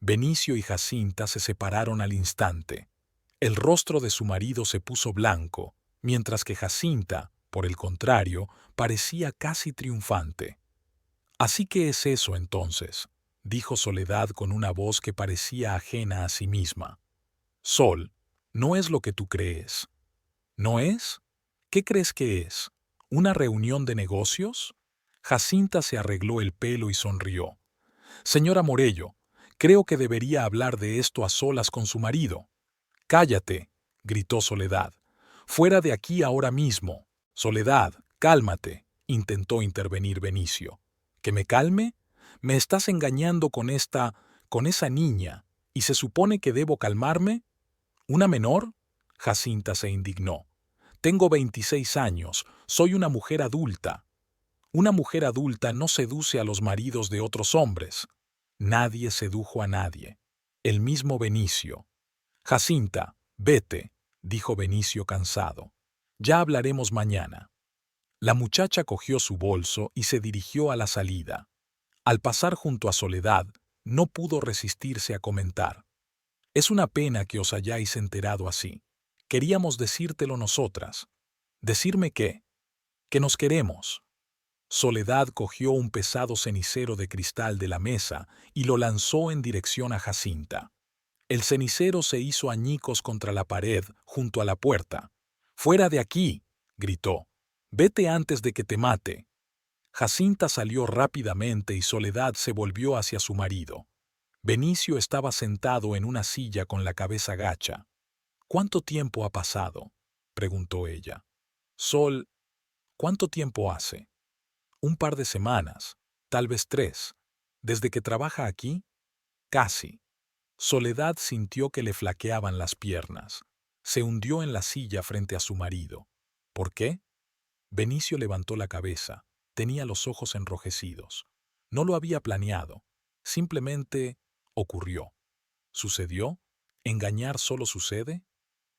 Benicio y Jacinta se separaron al instante. El rostro de su marido se puso blanco, mientras que Jacinta, por el contrario, parecía casi triunfante. «Así que es eso entonces», dijo Soledad con una voz que parecía ajena a sí misma. «Sol, no es lo que tú crees». «¿No es? ¿Qué crees que es? ¿Una reunión de negocios?» Jacinta se arregló el pelo y sonrió. «Señora Morello, creo que debería hablar de esto a solas con su marido». «Cállate», gritó Soledad. «Fuera de aquí ahora mismo». «Soledad, cálmate», intentó intervenir Benicio. ¿Que me calme? ¿Me estás engañando con esa niña, y se supone que debo calmarme? ¿Una menor?». Jacinta se indignó. «Tengo 26 años, soy una mujer adulta». «Una mujer adulta no seduce a los maridos de otros hombres». Nadie sedujo a nadie. El mismo Benicio. «Jacinta, vete», dijo Benicio cansado. «Ya hablaremos mañana». La muchacha cogió su bolso y se dirigió a la salida. Al pasar junto a Soledad, no pudo resistirse a comentar: «Es una pena que os hayáis enterado así. Queríamos decírtelo nosotras». «¿Decirme qué?». «Que nos queremos». Soledad cogió un pesado cenicero de cristal de la mesa y lo lanzó en dirección a Jacinta. El cenicero se hizo añicos contra la pared junto a la puerta. «¡Fuera de aquí!», gritó. «Vete antes de que te mate». Jacinta salió rápidamente y Soledad se volvió hacia su marido. Benicio estaba sentado en una silla con la cabeza gacha. «¿Cuánto tiempo ha pasado?», preguntó ella. «Sol, ¿cuánto tiempo hace?». «Un par de semanas, tal vez 3. ¿Desde que trabaja aquí?». «Casi». Soledad sintió que le flaqueaban las piernas. Se hundió en la silla frente a su marido. «¿Por qué?». Benicio levantó la cabeza. Tenía los ojos enrojecidos. No lo había planeado. Simplemente ocurrió. ¿Sucedió? ¿Engañar solo sucede?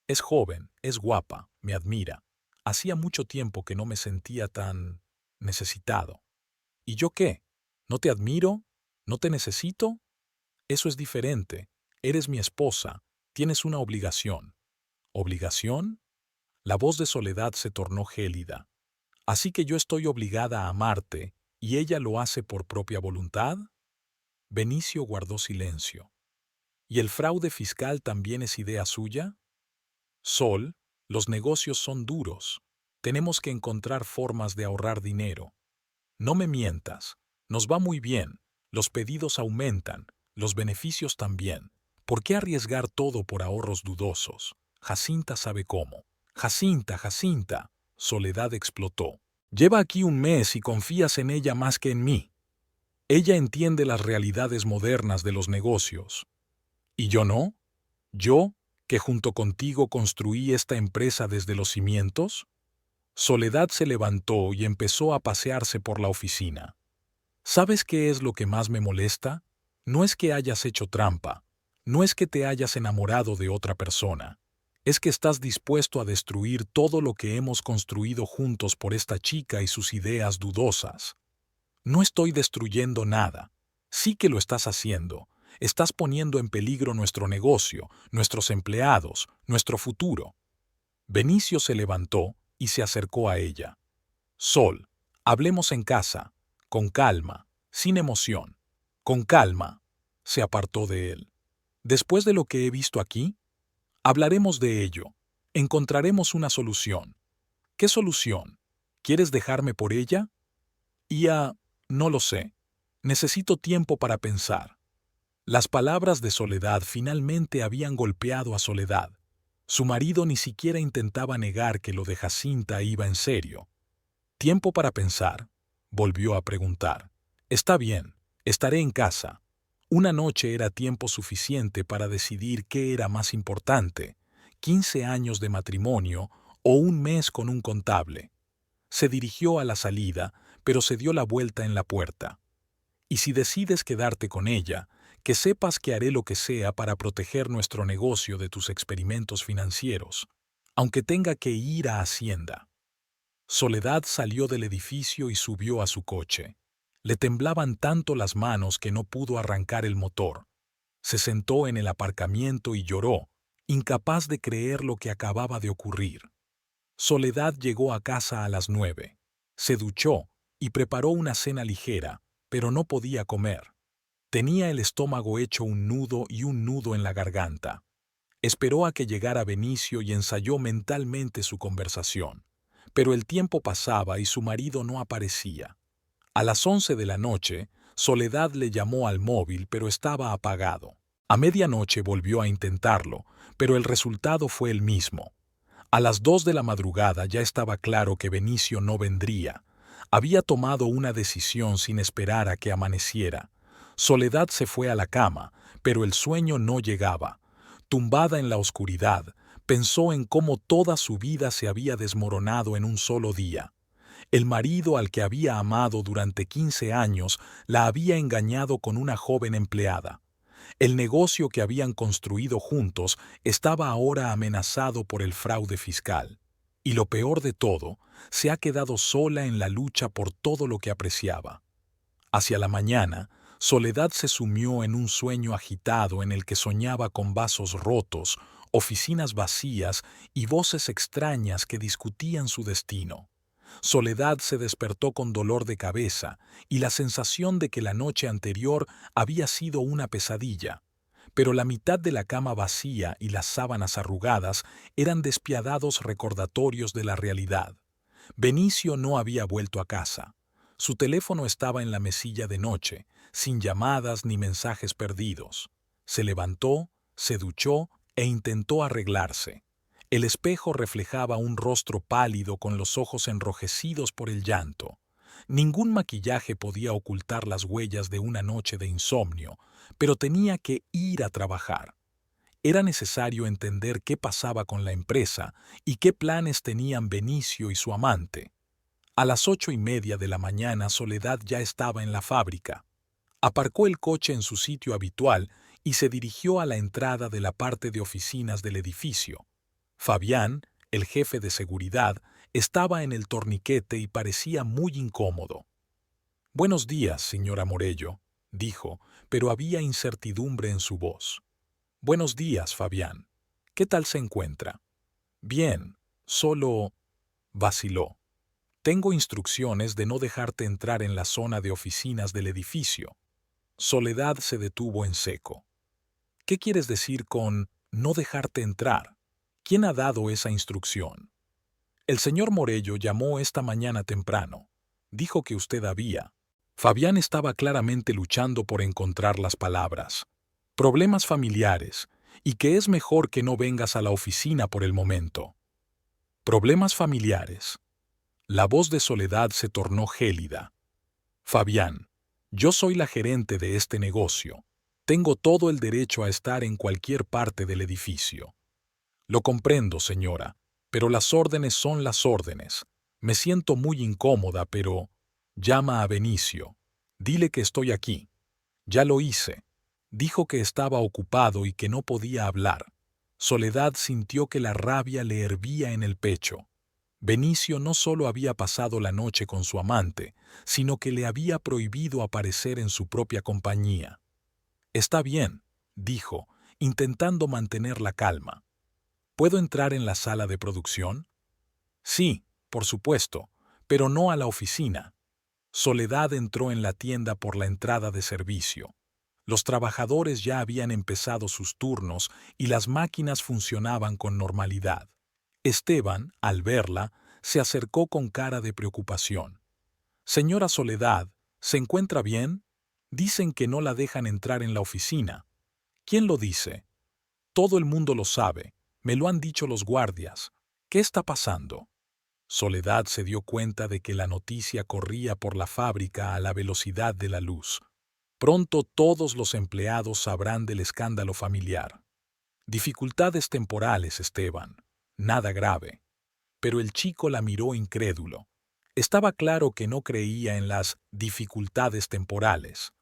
Es joven, es guapa, me admira. Hacía mucho tiempo que no me sentía tan necesitado. ¿Y yo qué? ¿No te admiro? ¿No te necesito? Eso es diferente. Eres mi esposa. Tienes una obligación. ¿Obligación? La voz de Soledad se tornó gélida. ¿Así que yo estoy obligada a amarte y ella lo hace por propia voluntad? Benicio guardó silencio. ¿Y el fraude fiscal también es idea suya? Sol, los negocios son duros. Tenemos que encontrar formas de ahorrar dinero. No me mientas. Nos va muy bien. Los pedidos aumentan. Los beneficios también. ¿Por qué arriesgar todo por ahorros dudosos? Jacinta sabe cómo. Jacinta, Jacinta. Soledad explotó. Lleva aquí un mes y confías en ella más que en mí. Ella entiende las realidades modernas de los negocios. ¿Y yo no? ¿Yo, que junto contigo construí esta empresa desde los cimientos? Soledad se levantó y empezó a pasearse por la oficina. ¿Sabes qué es lo que más me molesta? No es que hayas hecho trampa, no es que te hayas enamorado de otra persona, es que estás dispuesto a destruir todo lo que hemos construido juntos por esta chica y sus ideas dudosas. No estoy destruyendo nada. Sí que lo estás haciendo. Estás poniendo en peligro nuestro negocio, nuestros empleados, nuestro futuro. Benicio se levantó y se acercó a ella. Sol, hablemos en casa, con calma, sin emoción. Con calma. Se apartó de él. Después de lo que he visto aquí, hablaremos de ello. Encontraremos una solución. ¿Qué solución? ¿Quieres dejarme por ella? No lo sé. Necesito tiempo para pensar. Las palabras de Soledad finalmente habían golpeado a Soledad. Su marido ni siquiera intentaba negar que lo de Jacinta iba en serio. ¿Tiempo para pensar? Volvió a preguntar. Está bien, estaré en casa. Una noche era tiempo suficiente para decidir qué era más importante, 15 años de matrimonio o un mes con un contable. Se dirigió a la salida, pero se dio la vuelta en la puerta. Y si decides quedarte con ella, que sepas que haré lo que sea para proteger nuestro negocio de tus experimentos financieros, aunque tenga que ir a Hacienda. Soledad salió del edificio y subió a su coche. Le temblaban tanto las manos que no pudo arrancar el motor. Se sentó en el aparcamiento y lloró, incapaz de creer lo que acababa de ocurrir. Soledad llegó a casa a las 9. Se duchó y preparó una cena ligera, pero no podía comer. Tenía el estómago hecho un nudo y un nudo en la garganta. Esperó a que llegara Benicio y ensayó mentalmente su conversación. Pero el tiempo pasaba y su marido no aparecía. A las 11 de la noche, Soledad le llamó al móvil, pero estaba apagado. A medianoche volvió a intentarlo, pero el resultado fue el mismo. A las 2 de la madrugada ya estaba claro que Benicio no vendría. Había tomado una decisión sin esperar a que amaneciera. Soledad se fue a la cama, pero el sueño no llegaba. Tumbada en la oscuridad, pensó en cómo toda su vida se había desmoronado en un solo día. El marido al que había amado durante 15 años la había engañado con una joven empleada. El negocio que habían construido juntos estaba ahora amenazado por el fraude fiscal. Y lo peor de todo, se ha quedado sola en la lucha por todo lo que apreciaba. Hacia la mañana, Soledad se sumió en un sueño agitado en el que soñaba con vasos rotos, oficinas vacías y voces extrañas que discutían su destino. Soledad se despertó con dolor de cabeza y la sensación de que la noche anterior había sido una pesadilla, pero la mitad de la cama vacía y las sábanas arrugadas eran despiadados recordatorios de la realidad. Benicio no había vuelto a casa. Su teléfono estaba en la mesilla de noche, sin llamadas ni mensajes perdidos. Se levantó, se duchó e intentó arreglarse. El espejo reflejaba un rostro pálido con los ojos enrojecidos por el llanto. Ningún maquillaje podía ocultar las huellas de una noche de insomnio, pero tenía que ir a trabajar. Era necesario entender qué pasaba con la empresa y qué planes tenían Benicio y su amante. A las 8:30 de la mañana Soledad ya estaba en la fábrica. Aparcó el coche en su sitio habitual y se dirigió a la entrada de la parte de oficinas del edificio. Fabián, el jefe de seguridad, estaba en el torniquete y parecía muy incómodo. «Buenos días, señora Morello», dijo, pero había incertidumbre en su voz. «Buenos días, Fabián. ¿Qué tal se encuentra?» «Bien, solo…» vaciló. «Tengo instrucciones de no dejarte entrar en la zona de oficinas del edificio». Soledad se detuvo en seco. «¿Qué quieres decir con no dejarte entrar? ¿Quién ha dado esa instrucción?» «El señor Morello llamó esta mañana temprano. Dijo que usted había…» Fabián estaba claramente luchando por encontrar las palabras. «Problemas familiares, y que es mejor que no vengas a la oficina por el momento». «¿Problemas familiares?». La voz de Soledad se tornó gélida. «Fabián, Yo soy la gerente de este negocio. Tengo todo el derecho a estar en cualquier parte del edificio. Lo comprendo, señora, pero las órdenes son las órdenes. Me siento muy incómoda, pero... Llama a Benicio. Dile que estoy aquí. Ya lo hice. Dijo que estaba ocupado y que no podía hablar. Soledad sintió que la rabia le hervía en el pecho. Benicio no solo había pasado la noche con su amante, sino que le había prohibido aparecer en su propia compañía. Está bien, dijo, intentando mantener la calma. ¿Puedo entrar en la sala de producción? Sí, por supuesto, pero no a la oficina. Soledad entró en la tienda por la entrada de servicio. Los trabajadores ya habían empezado sus turnos y las máquinas funcionaban con normalidad. Esteban, al verla, se acercó con cara de preocupación. Señora Soledad, ¿se encuentra bien? Dicen que no la dejan entrar en la oficina. ¿Quién lo dice? Todo el mundo lo sabe. Me lo han dicho los guardias. ¿Qué está pasando? Soledad se dio cuenta de que la noticia corría por la fábrica a la velocidad de la luz. Pronto todos los empleados sabrán del escándalo familiar. Dificultades temporales, Esteban. Nada grave. Pero el chico la miró incrédulo. Estaba claro que no creía en las dificultades temporales.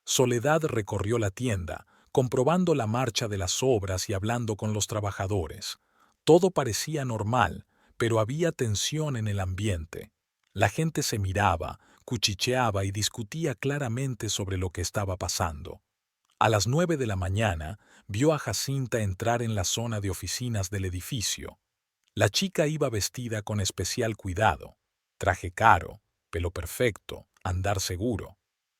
Soledad recorrió la tienda, comprobando la marcha de las obras y hablando con los trabajadores. Todo parecía normal, pero había tensión en el ambiente. La gente se miraba, cuchicheaba y discutía claramente sobre lo que estaba pasando. A las 9 de la mañana, vio a Jacinta entrar en la zona de oficinas del edificio. La chica iba vestida con especial cuidado. Traje caro, pelo perfecto, andar seguro.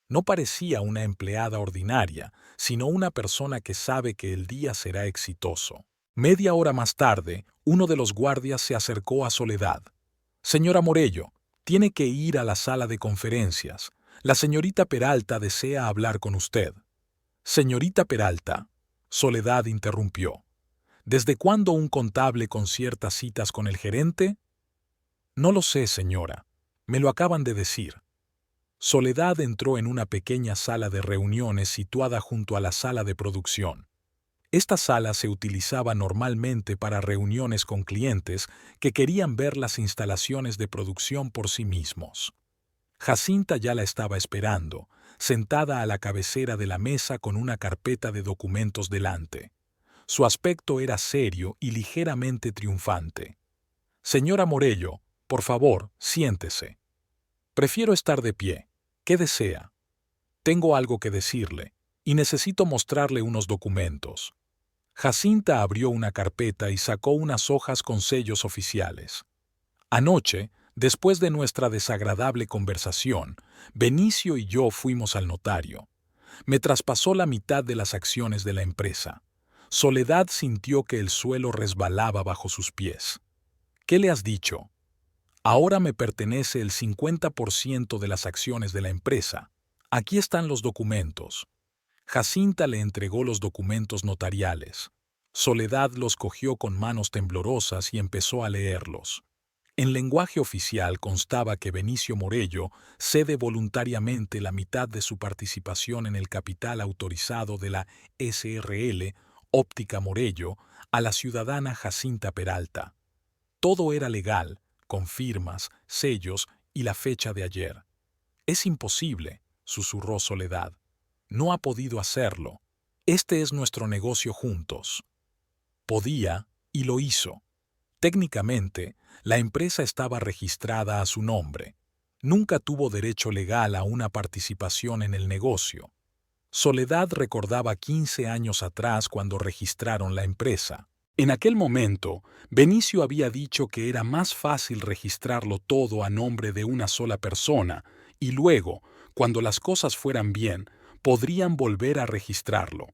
No parecía una empleada ordinaria, sino una persona que sabe que el día será exitoso. Media hora más tarde, uno de los guardias se acercó a Soledad. Señora Morello, tiene que ir a la sala de conferencias. La señorita Peralta desea hablar con usted. Señorita Peralta, Soledad interrumpió. ¿Desde cuándo un contable concierta citas con el gerente? No lo sé, señora. Me lo acaban de decir. Soledad entró en una pequeña sala de reuniones situada junto a la sala de producción. Esta sala se utilizaba normalmente para reuniones con clientes que querían ver las instalaciones de producción por sí mismos. Jacinta ya la estaba esperando, sentada a la cabecera de la mesa con una carpeta de documentos delante. Su aspecto era serio y ligeramente triunfante. Señora Morello, por favor, siéntese. Prefiero estar de pie. ¿Qué desea? Tengo algo que decirle, y necesito mostrarle unos documentos. Jacinta abrió una carpeta y sacó unas hojas con sellos oficiales. Anoche, después de nuestra desagradable conversación, Benicio y yo fuimos al notario. Me traspasó la mitad de las acciones de la empresa. Soledad sintió que el suelo resbalaba bajo sus pies. ¿Qué le has dicho? Ahora me pertenece el 50% de las acciones de la empresa. Aquí están los documentos. Jacinta le entregó los documentos notariales. Soledad los cogió con manos temblorosas y empezó a leerlos. En lenguaje oficial constaba que Benicio Morello cede voluntariamente la mitad de su participación en el capital autorizado de la SRL Óptica Morello a la ciudadana Jacinta Peralta. Todo era legal, con firmas, sellos y la fecha de ayer. Es imposible, susurró Soledad. No ha podido hacerlo. Este es nuestro negocio juntos. Podía, y lo hizo. Técnicamente, la empresa estaba registrada a su nombre. Nunca tuvo derecho legal a una participación en el negocio. Soledad recordaba 15 años atrás cuando registraron la empresa. En aquel momento, Benicio había dicho que era más fácil registrarlo todo a nombre de una sola persona y luego, cuando las cosas fueran bien, podrían volver a registrarlo.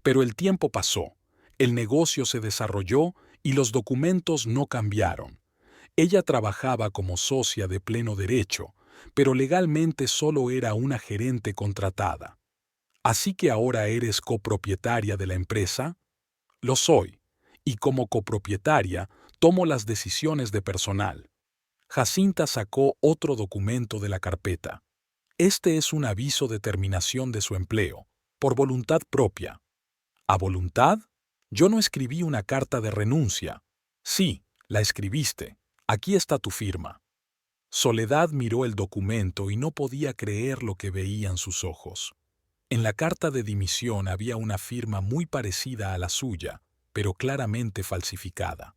Pero el tiempo pasó, el negocio se desarrolló y los documentos no cambiaron. Ella trabajaba como socia de pleno derecho, pero legalmente solo era una gerente contratada. ¿Así que ahora eres copropietaria de la empresa? Lo soy, y como copropietaria tomo las decisiones de personal. Jacinta sacó otro documento de la carpeta. Este es un aviso de terminación de su empleo, por voluntad propia. ¿A voluntad? Yo no escribí una carta de renuncia. Sí, la escribiste. Aquí está tu firma. Soledad miró el documento y no podía creer lo que veían sus ojos. En la carta de dimisión había una firma muy parecida a la suya, pero claramente falsificada.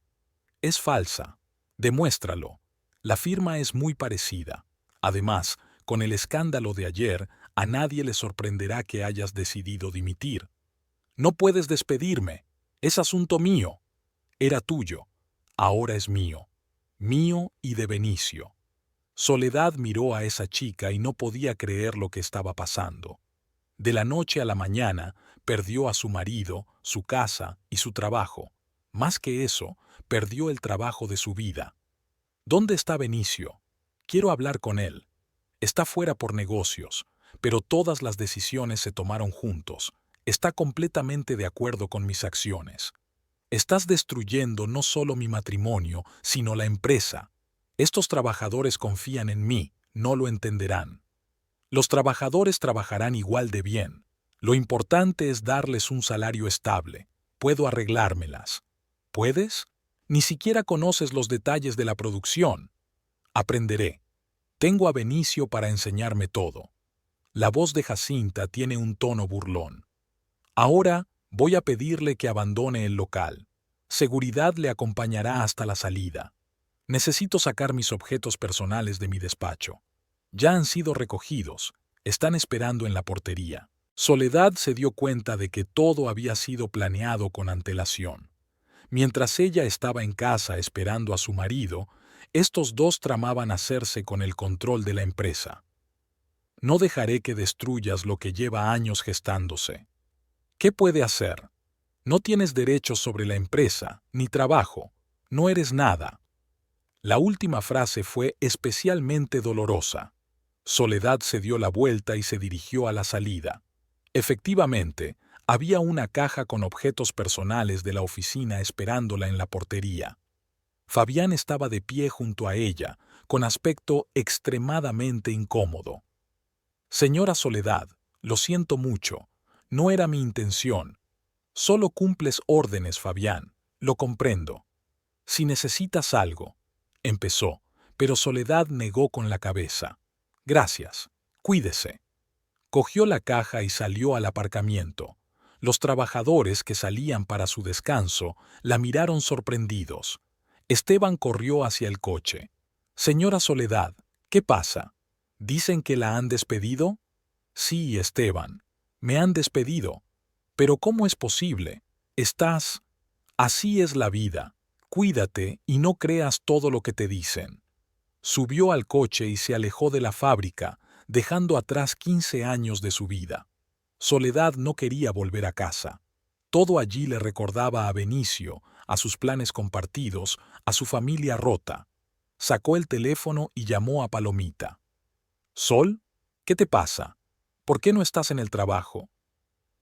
Es falsa. Demuéstralo. La firma es muy parecida. Además, con el escándalo de ayer, a nadie le sorprenderá que hayas decidido dimitir. No puedes despedirme. Es asunto mío. Era tuyo. Ahora es mío. Mío y de Benicio. Soledad miró a esa chica y no podía creer lo que estaba pasando. De la noche a la mañana, perdió a su marido, su casa y su trabajo. Más que eso, perdió el trabajo de su vida. ¿Dónde está Benicio? Quiero hablar con él. Está fuera por negocios, pero todas las decisiones se tomaron juntos. Está completamente de acuerdo con mis acciones. Estás destruyendo no solo mi matrimonio, sino la empresa. Estos trabajadores confían en mí, no lo entenderán. Los trabajadores trabajarán igual de bien. Lo importante es darles un salario estable. Puedo arreglármelas. ¿Puedes? Ni siquiera conoces los detalles de la producción. Aprenderé. Tengo a Benicio para enseñarme todo. La voz de Jacinta tiene un tono burlón. Ahora voy a pedirle que abandone el local. Seguridad le acompañará hasta la salida. Necesito sacar mis objetos personales de mi despacho. Ya han sido recogidos. Están esperando en la portería. Soledad se dio cuenta de que todo había sido planeado con antelación. Mientras ella estaba en casa esperando a su marido, estos dos tramaban hacerse con el control de la empresa. No dejaré que destruyas lo que lleva años gestándose. ¿Qué puede hacer? No tienes derechos sobre la empresa, ni trabajo. No eres nada. La última frase fue especialmente dolorosa. Soledad se dio la vuelta y se dirigió a la salida. Efectivamente, había una caja con objetos personales de la oficina esperándola en la portería. Fabián estaba de pie junto a ella, con aspecto extremadamente incómodo. Señora Soledad, lo siento mucho. No era mi intención. Solo cumples órdenes, Fabián. Lo comprendo. Si necesitas algo, empezó, pero Soledad negó con la cabeza. Gracias. Cuídese. Cogió la caja y salió al aparcamiento. Los trabajadores que salían para su descanso la miraron sorprendidos. Esteban corrió hacia el coche. Señora Soledad, ¿qué pasa? ¿Dicen que la han despedido? Sí, Esteban. Me han despedido. Pero ¿cómo es posible? Estás... Así es la vida. Cuídate y no creas todo lo que te dicen. Subió al coche y se alejó de la fábrica, dejando atrás 15 años de su vida. Soledad no quería volver a casa. Todo allí le recordaba a Benicio, a sus planes compartidos, a su familia rota. Sacó el teléfono y llamó a Palomita. «Sol, ¿qué te pasa? ¿Por qué no estás en el trabajo?»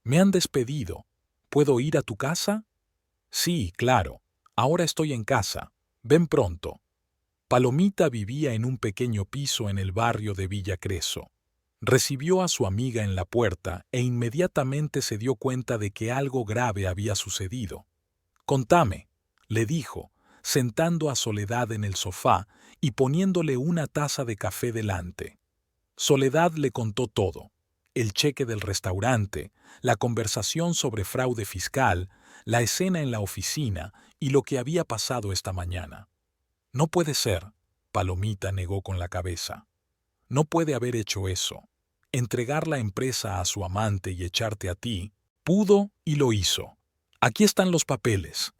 «Me han despedido. ¿Puedo ir a tu casa?» «Sí, claro. Ahora estoy en casa. Ven pronto». Palomita vivía en un pequeño piso en el barrio de Villa Crespo. Recibió a su amiga en la puerta e inmediatamente se dio cuenta de que algo grave había sucedido. «Contame», le dijo, sentando a Soledad en el sofá y poniéndole una taza de café delante. Soledad le contó todo: el cheque del restaurante, la conversación sobre fraude fiscal, la escena en la oficina y lo que había pasado esta mañana. «No puede ser», Palomita negó con la cabeza. «No puede haber hecho eso. Entregar la empresa a su amante y echarte a ti, pudo y lo hizo. Aquí están los papeles».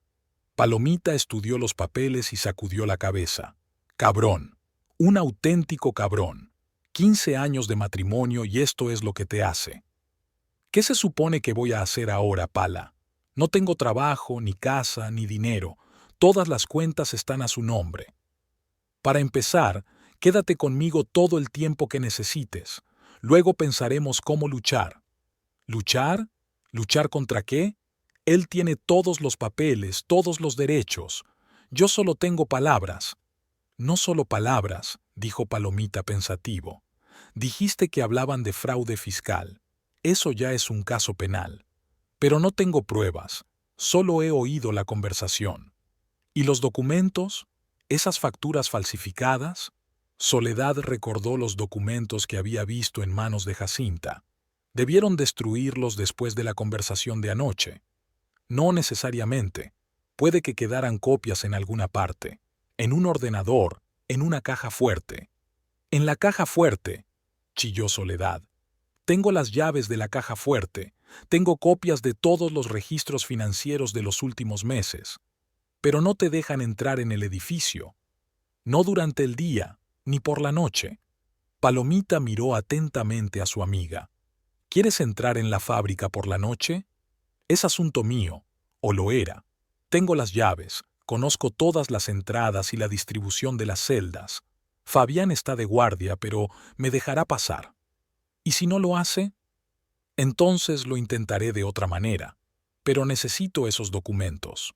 Palomita estudió los papeles y sacudió la cabeza. «Cabrón. Un auténtico cabrón. 15 años de matrimonio y esto es lo que te hace». «¿Qué se supone que voy a hacer ahora, Pala? No tengo trabajo, ni casa, ni dinero. Todas las cuentas están a su nombre. Para empezar, quédate conmigo todo el tiempo que necesites. Luego pensaremos cómo luchar». «¿Luchar? ¿Luchar contra qué? Él tiene todos los papeles, todos los derechos. Yo solo tengo palabras». «No solo palabras», dijo Palomita pensativo. Dijiste que hablaban de fraude fiscal. Eso ya es un caso penal. Pero no tengo pruebas, solo he oído la conversación. ¿Y los documentos? ¿Esas facturas falsificadas? Soledad recordó los documentos que había visto en manos de Jacinta. Debieron destruirlos después de la conversación de anoche. No necesariamente. Puede que quedaran copias en alguna parte, en un ordenador, en una caja fuerte. En la caja fuerte, chilló Soledad. Tengo las llaves de la caja fuerte, tengo copias de todos los registros financieros de los últimos meses. Pero no te dejan entrar en el edificio. No durante el día, ni por la noche. Palomita miró atentamente a su amiga. ¿Quieres entrar en la fábrica por la noche? Es asunto mío, o lo era. Tengo las llaves, conozco todas las entradas y la distribución de las celdas. Fabián está de guardia, pero me dejará pasar. ¿Y si no lo hace? Entonces lo intentaré de otra manera, pero necesito esos documentos.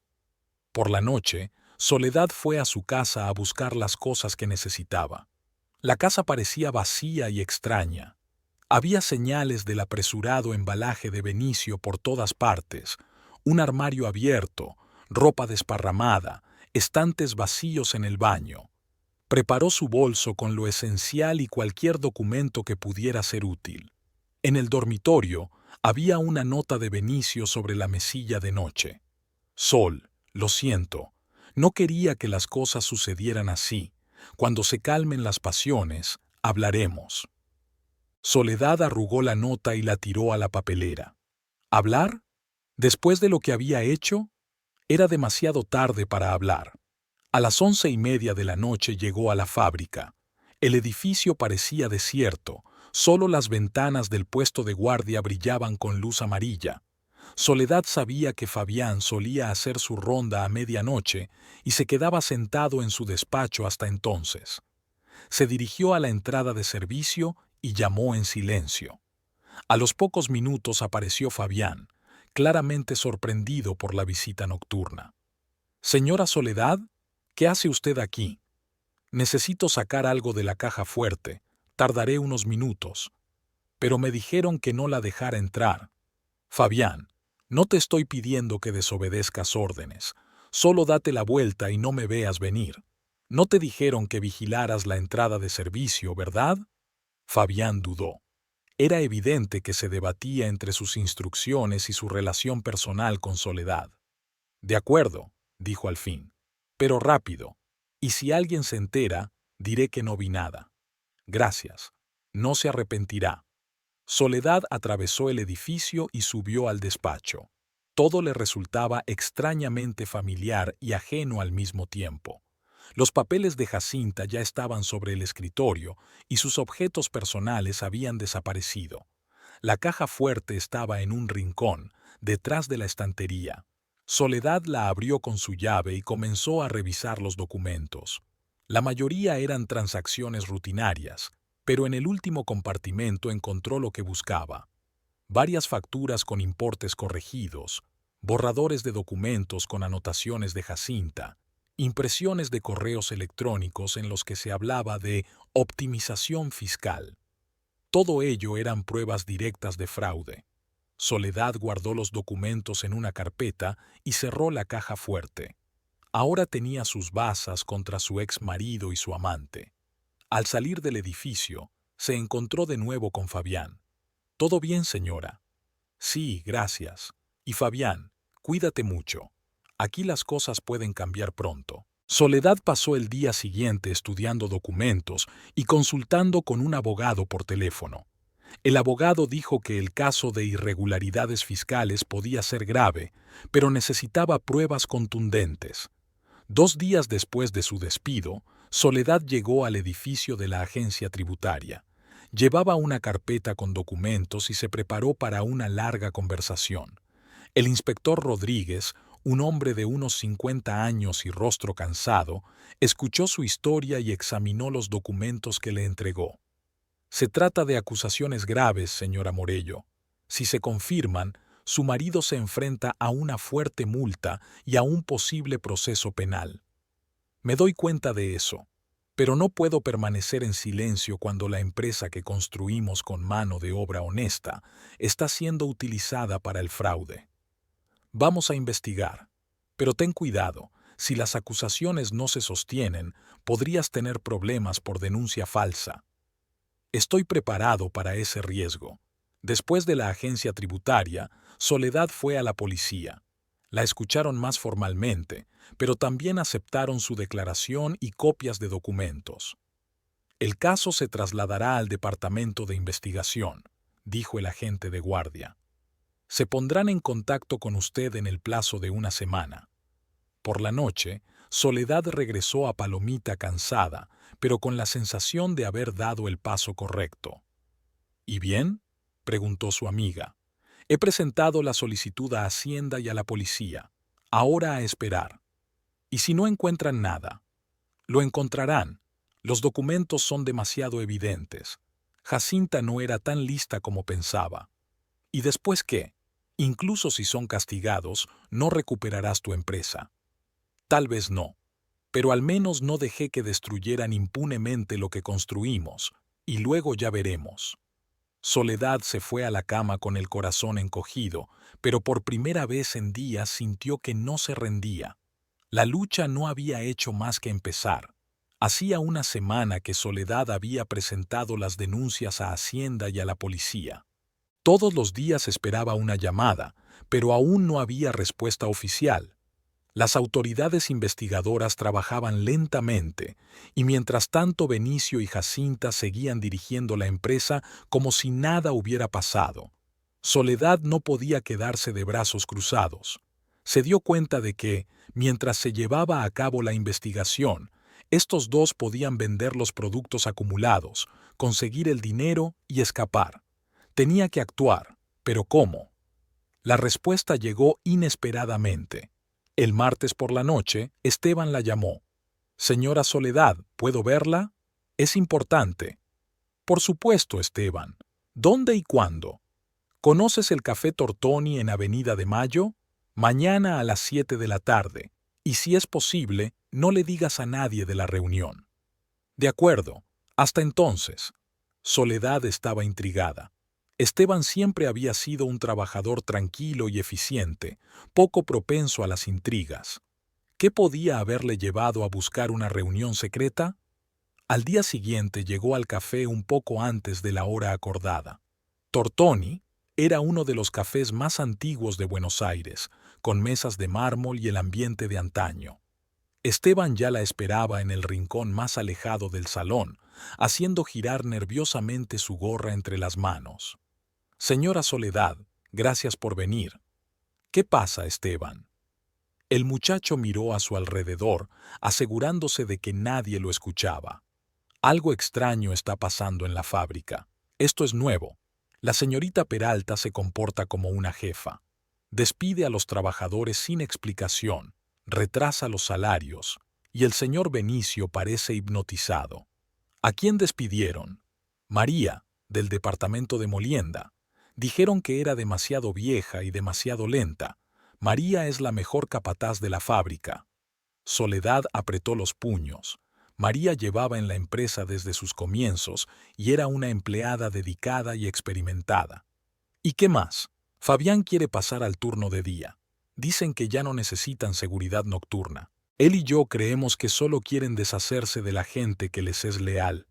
Por la noche, Soledad fue a su casa a buscar las cosas que necesitaba. La casa parecía vacía y extraña. Había señales del apresurado embalaje de Benicio por todas partes, un armario abierto, ropa desparramada, estantes vacíos en el baño. Preparó su bolso con lo esencial y cualquier documento que pudiera ser útil. En el dormitorio había una nota de Benicio sobre la mesilla de noche. Sol, lo siento, no quería que las cosas sucedieran así. Cuando se calmen las pasiones, hablaremos. Soledad arrugó la nota y la tiró a la papelera. ¿Hablar? ¿Después de lo que había hecho? Era demasiado tarde para hablar. A las 11:30 de la noche llegó a la fábrica. El edificio parecía desierto, solo las ventanas del puesto de guardia brillaban con luz amarilla. Soledad sabía que Fabián solía hacer su ronda a medianoche y se quedaba sentado en su despacho hasta entonces. Se dirigió a la entrada de servicio y llamó en silencio. A los pocos minutos apareció Fabián, claramente sorprendido por la visita nocturna. «Señora Soledad, ¿qué hace usted aquí? Necesito sacar algo de la caja fuerte, tardaré unos minutos. Pero me dijeron que no la dejara entrar. Fabián, no te estoy pidiendo que desobedezcas órdenes, solo date la vuelta y no me veas venir. No te dijeron que vigilaras la entrada de servicio, ¿verdad?» Fabián dudó. Era evidente que se debatía entre sus instrucciones y su relación personal con Soledad. «De acuerdo», dijo al fin, «pero rápido, y si alguien se entera, diré que no vi nada. Gracias. No se arrepentirá». Soledad atravesó el edificio y subió al despacho. Todo le resultaba extrañamente familiar y ajeno al mismo tiempo. Los papeles de Jacinta ya estaban sobre el escritorio y sus objetos personales habían desaparecido. La caja fuerte estaba en un rincón, detrás de la estantería. Soledad la abrió con su llave y comenzó a revisar los documentos. La mayoría eran transacciones rutinarias, pero en el último compartimento encontró lo que buscaba. Varias facturas con importes corregidos, borradores de documentos con anotaciones de Jacinta, impresiones de correos electrónicos en los que se hablaba de optimización fiscal. Todo ello eran pruebas directas de fraude. Soledad guardó los documentos en una carpeta y cerró la caja fuerte. Ahora tenía sus bazas contra su ex marido y su amante. Al salir del edificio, se encontró de nuevo con Fabián. «¿Todo bien, señora?» «Sí, gracias. Y Fabián, cuídate mucho. Aquí las cosas pueden cambiar pronto». Soledad pasó el día siguiente estudiando documentos y consultando con un abogado por teléfono. El abogado dijo que el caso de irregularidades fiscales podía ser grave, pero necesitaba pruebas contundentes. 2 días después de su despido, Soledad llegó al edificio de la agencia tributaria. Llevaba una carpeta con documentos y se preparó para una larga conversación. El inspector Rodríguez, un hombre de unos 50 años y rostro cansado, escuchó su historia y examinó los documentos que le entregó. «Se trata de acusaciones graves, señora Morello. Si se confirman, su marido se enfrenta a una fuerte multa y a un posible proceso penal». «Me doy cuenta de eso. pero no puedo permanecer en silencio cuando la empresa que construimos con mano de obra honesta está siendo utilizada para el fraude. Vamos a investigar, pero ten cuidado, si las acusaciones no se sostienen, podrías tener problemas por denuncia falsa. Estoy preparado para ese riesgo. Después de la agencia tributaria, Soledad fue a la policía. La escucharon más formalmente, pero también aceptaron su declaración y copias de documentos. El caso se trasladará al departamento de investigación, dijo el agente de guardia. Se pondrán en contacto con usted en el plazo de una semana. Por la noche, Soledad regresó a Palomita cansada, pero con la sensación de haber dado el paso correcto. ¿Y bien?, preguntó su amiga. He presentado la solicitud a Hacienda y a la policía. Ahora a esperar. ¿Y si no encuentran nada? Lo encontrarán. Los documentos son demasiado evidentes. Jacinta no era tan lista como pensaba. ¿Y después qué? Incluso si son castigados, no recuperarás tu empresa. Tal vez no, pero al menos no dejé que destruyeran impunemente lo que construimos, y luego ya veremos. Soledad se fue a la cama con el corazón encogido, pero por primera vez en días sintió que no se rendía. La lucha no había hecho más que empezar. Hacía una semana que Soledad había presentado las denuncias a Hacienda y a la policía. Todos los días esperaba una llamada, pero aún no había respuesta oficial. Las autoridades investigadoras trabajaban lentamente, y mientras tanto Benicio y Jacinta seguían dirigiendo la empresa como si nada hubiera pasado. Soledad no podía quedarse de brazos cruzados. Se dio cuenta de que, mientras se llevaba a cabo la investigación, estos dos podían vender los productos acumulados, conseguir el dinero y escapar. Tenía que actuar, pero ¿cómo? La respuesta llegó inesperadamente. El martes por la noche, Esteban la llamó. «Señora Soledad, ¿puedo verla? Es importante». «Por supuesto, Esteban. ¿Dónde y cuándo?» «¿Conoces el Café Tortoni en Avenida de Mayo? Mañana a las 7 de la tarde. Y si es posible, no le digas a nadie de la reunión». «De acuerdo. Hasta entonces». Soledad estaba intrigada. Esteban siempre había sido un trabajador tranquilo y eficiente, poco propenso a las intrigas. ¿Qué podía haberle llevado a buscar una reunión secreta? Al día siguiente llegó al café un poco antes de la hora acordada. Tortoni era uno de los cafés más antiguos de Buenos Aires, con mesas de mármol y el ambiente de antaño. Esteban ya la esperaba en el rincón más alejado del salón, haciendo girar nerviosamente su gorra entre las manos. «Señora Soledad, gracias por venir». «¿Qué pasa, Esteban?» El muchacho miró a su alrededor, asegurándose de que nadie lo escuchaba. «Algo extraño está pasando en la fábrica. Esto es nuevo. La señorita Peralta se comporta como una jefa. Despide a los trabajadores sin explicación, retrasa los salarios, y el señor Benicio parece hipnotizado». «¿A quién despidieron?» «María, del departamento de molienda. Dijeron que era demasiado vieja y demasiado lenta. María es la mejor capataz de la fábrica». Soledad apretó los puños. María llevaba en la empresa desde sus comienzos y era una empleada dedicada y experimentada. ¿Y qué más? Fabián quiere pasar al turno de día. Dicen que ya no necesitan seguridad nocturna. Él y yo creemos que solo quieren deshacerse de la gente que les es leal.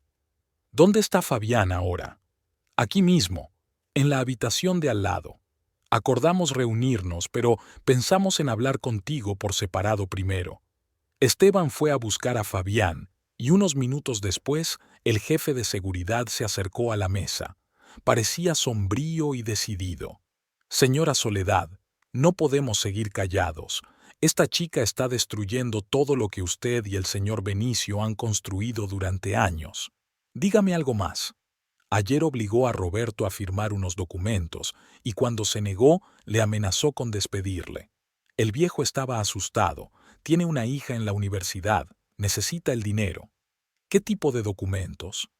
¿Dónde está Fabián ahora? Aquí mismo, en la habitación de al lado. Acordamos reunirnos, pero pensamos en hablar contigo por separado primero. Esteban fue a buscar a Fabián, y unos minutos después, el jefe de seguridad se acercó a la mesa. Parecía sombrío y decidido. «Señora Soledad, no podemos seguir callados. Esta chica está destruyendo todo lo que usted y el señor Benicio han construido durante años. Dígame algo más». Ayer obligó a Roberto a firmar unos documentos, y cuando se negó, le amenazó con despedirle. El viejo estaba asustado. Tiene una hija en la universidad. Necesita el dinero. ¿Qué tipo de documentos?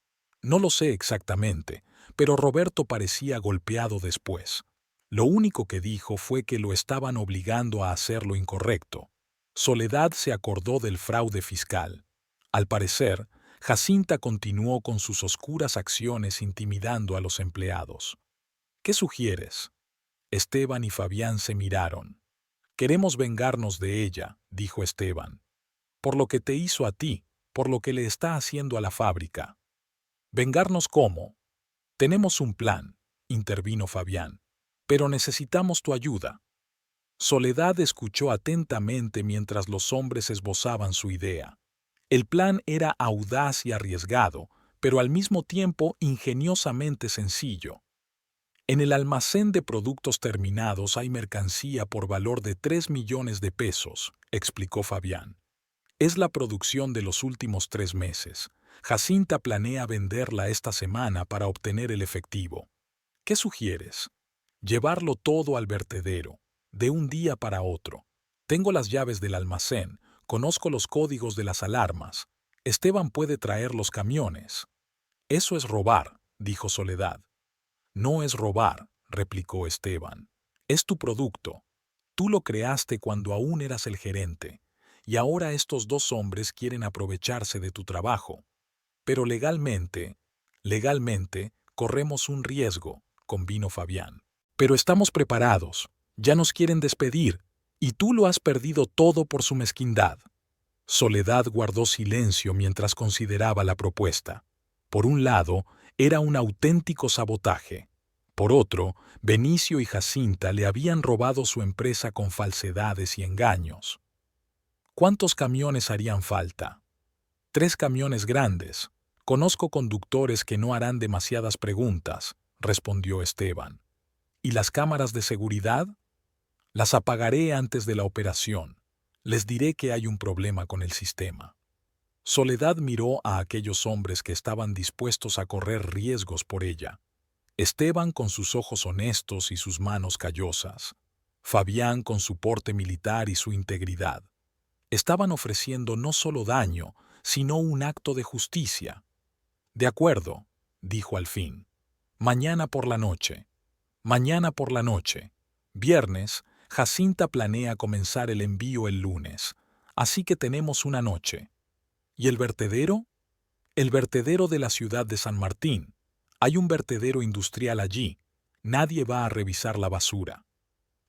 No lo sé exactamente, pero Roberto parecía golpeado después. Lo único que dijo fue que lo estaban obligando a hacer lo incorrecto. Soledad se acordó del fraude fiscal. Al parecer, Jacinta continuó con sus oscuras acciones intimidando a los empleados. ¿Qué sugieres? Esteban y Fabián se miraron. Queremos vengarnos de ella, dijo Esteban. Por lo que te hizo a ti, por lo que le está haciendo a la fábrica. ¿Vengarnos cómo? Tenemos un plan, intervino Fabián. Pero necesitamos tu ayuda. Soledad escuchó atentamente mientras los hombres esbozaban su idea. El plan era audaz y arriesgado, pero al mismo tiempo ingeniosamente sencillo. En el almacén de productos terminados hay mercancía por valor de 3 millones de pesos, explicó Fabián. Es la producción de los últimos 3 meses. Jacinta planea venderla esta semana para obtener el efectivo. ¿Qué sugieres? Llevarlo todo al vertedero, de un día para otro. Tengo las llaves del almacén, conozco los códigos de las alarmas. Esteban puede traer los camiones. Eso es robar, dijo Soledad. No es robar, replicó Esteban. Es tu producto. Tú lo creaste cuando aún eras el gerente, y ahora estos dos hombres quieren aprovecharse de tu trabajo. Pero legalmente, corremos un riesgo, convino Fabián. Pero estamos preparados, ya nos quieren despedir, y tú lo has perdido todo por su mezquindad. Soledad guardó silencio mientras consideraba la propuesta. Por un lado, era un auténtico sabotaje. Por otro, Benicio y Jacinta le habían robado su empresa con falsedades y engaños. ¿Cuántos camiones harían falta? 3 camiones grandes. Conozco conductores que no harán demasiadas preguntas, respondió Esteban. ¿Y las cámaras de seguridad? Las apagaré antes de la operación. Les diré que hay un problema con el sistema. Soledad miró a aquellos hombres que estaban dispuestos a correr riesgos por ella. Esteban con sus ojos honestos y sus manos callosas. Fabián con su porte militar y su integridad. Estaban ofreciendo no solo daño, sino un acto de justicia. De acuerdo, dijo al fin. Mañana por la noche. Mañana por la noche. Viernes, Jacinta planea comenzar el envío el lunes, así que tenemos una noche. ¿Y el vertedero? El vertedero de la ciudad de San Martín. Hay un vertedero industrial allí. Nadie va a revisar la basura.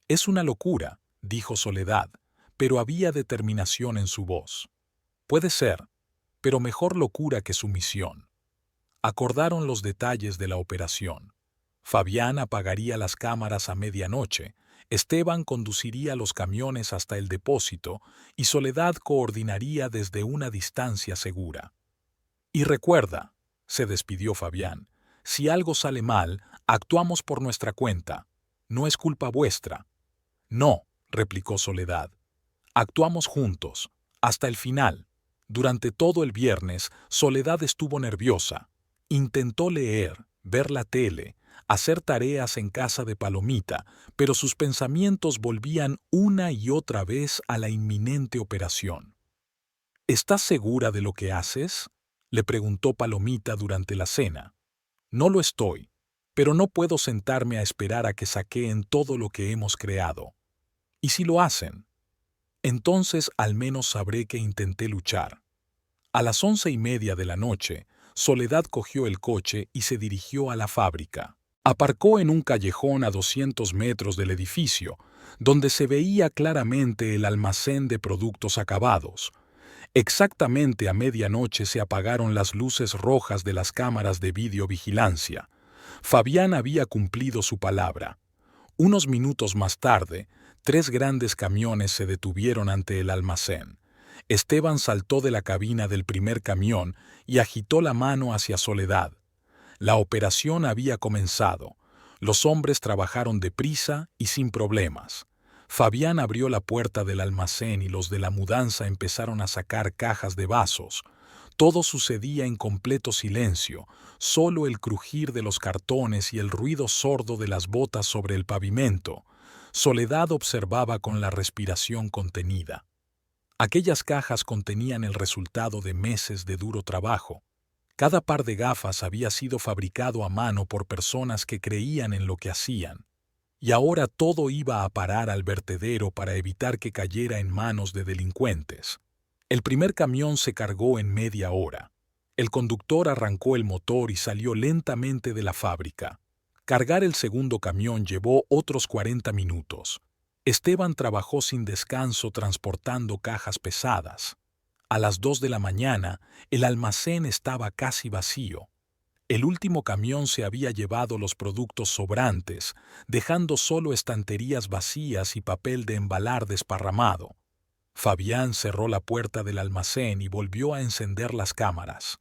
Es una locura, dijo Soledad, pero había determinación en su voz. Puede ser, pero mejor locura que sumisión. Acordaron los detalles de la operación. Fabián apagaría las cámaras a medianoche, Esteban conduciría los camiones hasta el depósito y Soledad coordinaría desde una distancia segura. Y recuerda, se despidió Fabián, si algo sale mal, actuamos por nuestra cuenta. No es culpa vuestra. No, replicó Soledad. Actuamos juntos, hasta el final. Durante todo el viernes, Soledad estuvo nerviosa. Intentó leer, ver la tele, hacer tareas en casa de Palomita, pero sus pensamientos volvían una y otra vez a la inminente operación. ¿Estás segura de lo que haces?, le preguntó Palomita durante la cena. No lo estoy, pero no puedo sentarme a esperar a que saqueen todo lo que hemos creado. ¿Y si lo hacen? Entonces al menos sabré que intenté luchar. A las 11:30 de la noche, Soledad cogió el coche y se dirigió a la fábrica. Aparcó en un callejón a 200 metros del edificio, donde se veía claramente el almacén de productos acabados. Exactamente a medianoche se apagaron las luces rojas de las cámaras de videovigilancia. Fabián había cumplido su palabra. Unos minutos más tarde, 3 grandes camiones se detuvieron ante el almacén. Esteban saltó de la cabina del primer camión y agitó la mano hacia Soledad. La operación había comenzado. Los hombres trabajaron deprisa y sin problemas. Fabián abrió la puerta del almacén y los de la mudanza empezaron a sacar cajas de vasos. Todo sucedía en completo silencio, solo el crujir de los cartones y el ruido sordo de las botas sobre el pavimento. Soledad observaba con la respiración contenida. Aquellas cajas contenían el resultado de meses de duro trabajo. Cada par de gafas había sido fabricado a mano por personas que creían en lo que hacían. Y ahora todo iba a parar al vertedero para evitar que cayera en manos de delincuentes. El primer camión se cargó en media hora. El conductor arrancó el motor y salió lentamente de la fábrica. Cargar el segundo camión llevó otros 40 minutos. Esteban trabajó sin descanso transportando cajas pesadas. A las 2 de la mañana, el almacén estaba casi vacío. El último camión se había llevado los productos sobrantes, dejando solo estanterías vacías y papel de embalar desparramado. Fabián cerró la puerta del almacén y volvió a encender las cámaras.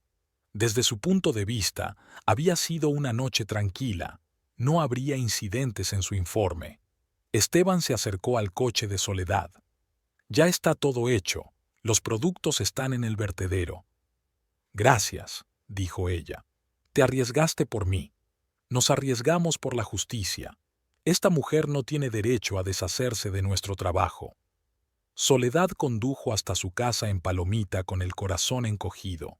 Desde su punto de vista, había sido una noche tranquila. No habría incidentes en su informe. Esteban se acercó al coche de Soledad. Ya está todo hecho. Los productos están en el vertedero. Gracias, dijo ella. Te arriesgaste por mí. Nos arriesgamos por la justicia. Esta mujer no tiene derecho a deshacerse de nuestro trabajo. Soledad condujo hasta su casa en Palomita con el corazón encogido.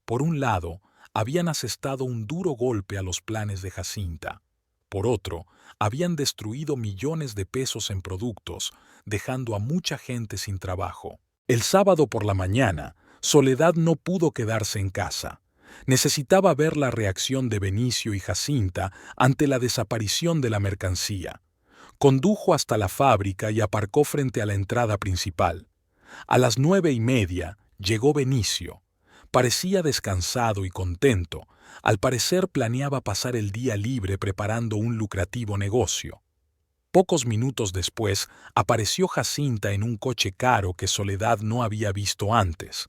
Por un lado, habían asestado un duro golpe a los planes de Jacinta. Por otro, habían destruido millones de pesos en productos, dejando a mucha gente sin trabajo. El sábado por la mañana, Soledad no pudo quedarse en casa. Necesitaba ver la reacción de Benicio y Jacinta ante la desaparición de la mercancía. Condujo hasta la fábrica y aparcó frente a la entrada principal. A las 9:30 llegó Benicio. Parecía descansado y contento. Al parecer planeaba pasar el día libre preparando un lucrativo negocio. Pocos minutos después apareció Jacinta en un coche caro que Soledad no había visto antes.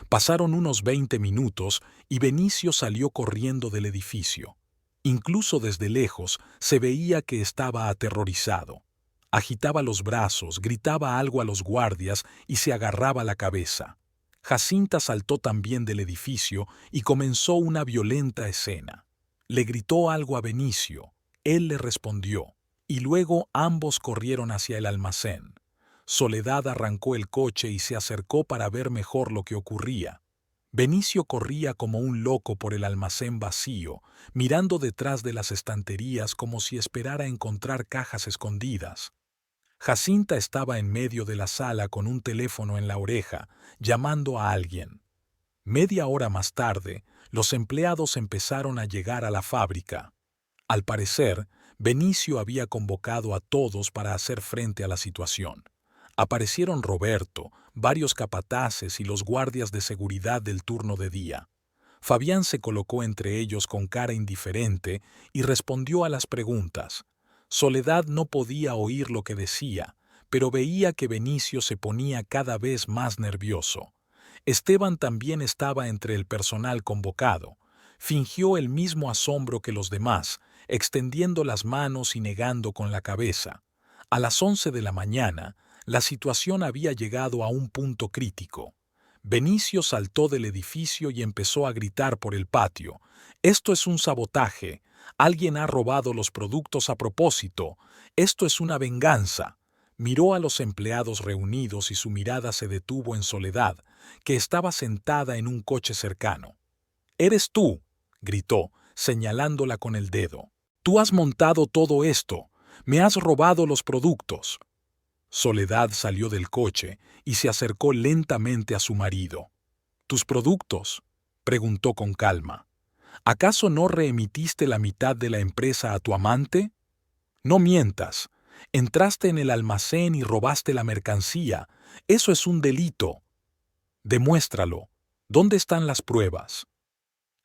Pasaron unos 20 minutos y Benicio salió corriendo del edificio. Incluso desde lejos se veía que estaba aterrorizado. Agitaba los brazos, gritaba algo a los guardias y se agarraba la cabeza. Jacinta saltó también del edificio y comenzó una violenta escena. Le gritó algo a Benicio, él le respondió, y luego ambos corrieron hacia el almacén. Soledad arrancó el coche y se acercó para ver mejor lo que ocurría. Benicio corría como un loco por el almacén vacío, mirando detrás de las estanterías como si esperara encontrar cajas escondidas. Jacinta estaba en medio de la sala con un teléfono en la oreja, llamando a alguien. Media hora más tarde, los empleados empezaron a llegar a la fábrica. Al parecer, Benicio había convocado a todos para hacer frente a la situación. Aparecieron Roberto, varios capataces y los guardias de seguridad del turno de día. Fabián se colocó entre ellos con cara indiferente y respondió a las preguntas. Soledad no podía oír lo que decía, pero veía que Benicio se ponía cada vez más nervioso. Esteban también estaba entre el personal convocado. Fingió el mismo asombro que los demás, extendiendo las manos y negando con la cabeza. A las 11 de la mañana, la situación había llegado a un punto crítico. Benicio saltó del edificio y empezó a gritar por el patio. «Esto es un sabotaje. Alguien ha robado los productos a propósito. Esto es una venganza». Miró a los empleados reunidos y su mirada se detuvo en Soledad, que estaba sentada en un coche cercano. «¡Eres tú!», gritó, señalándola con el dedo. «Tú has montado todo esto. Me has robado los productos». Soledad salió del coche y se acercó lentamente a su marido. «¿Tus productos?», preguntó con calma. «¿Acaso no reemitiste la mitad de la empresa a tu amante? No mientas. Entraste en el almacén y robaste la mercancía. Eso es un delito. Demuéstralo. ¿Dónde están las pruebas?».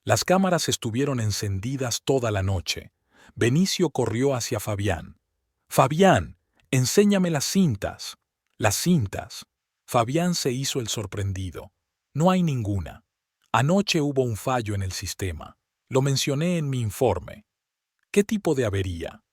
Las cámaras estuvieron encendidas toda la noche. Benicio corrió hacia Fabián. «Fabián, enséñame las cintas». «¿Las cintas?». Fabián se hizo el sorprendido. «No hay ninguna. Anoche hubo un fallo en el sistema. Lo mencioné en mi informe». «¿Qué tipo de avería?».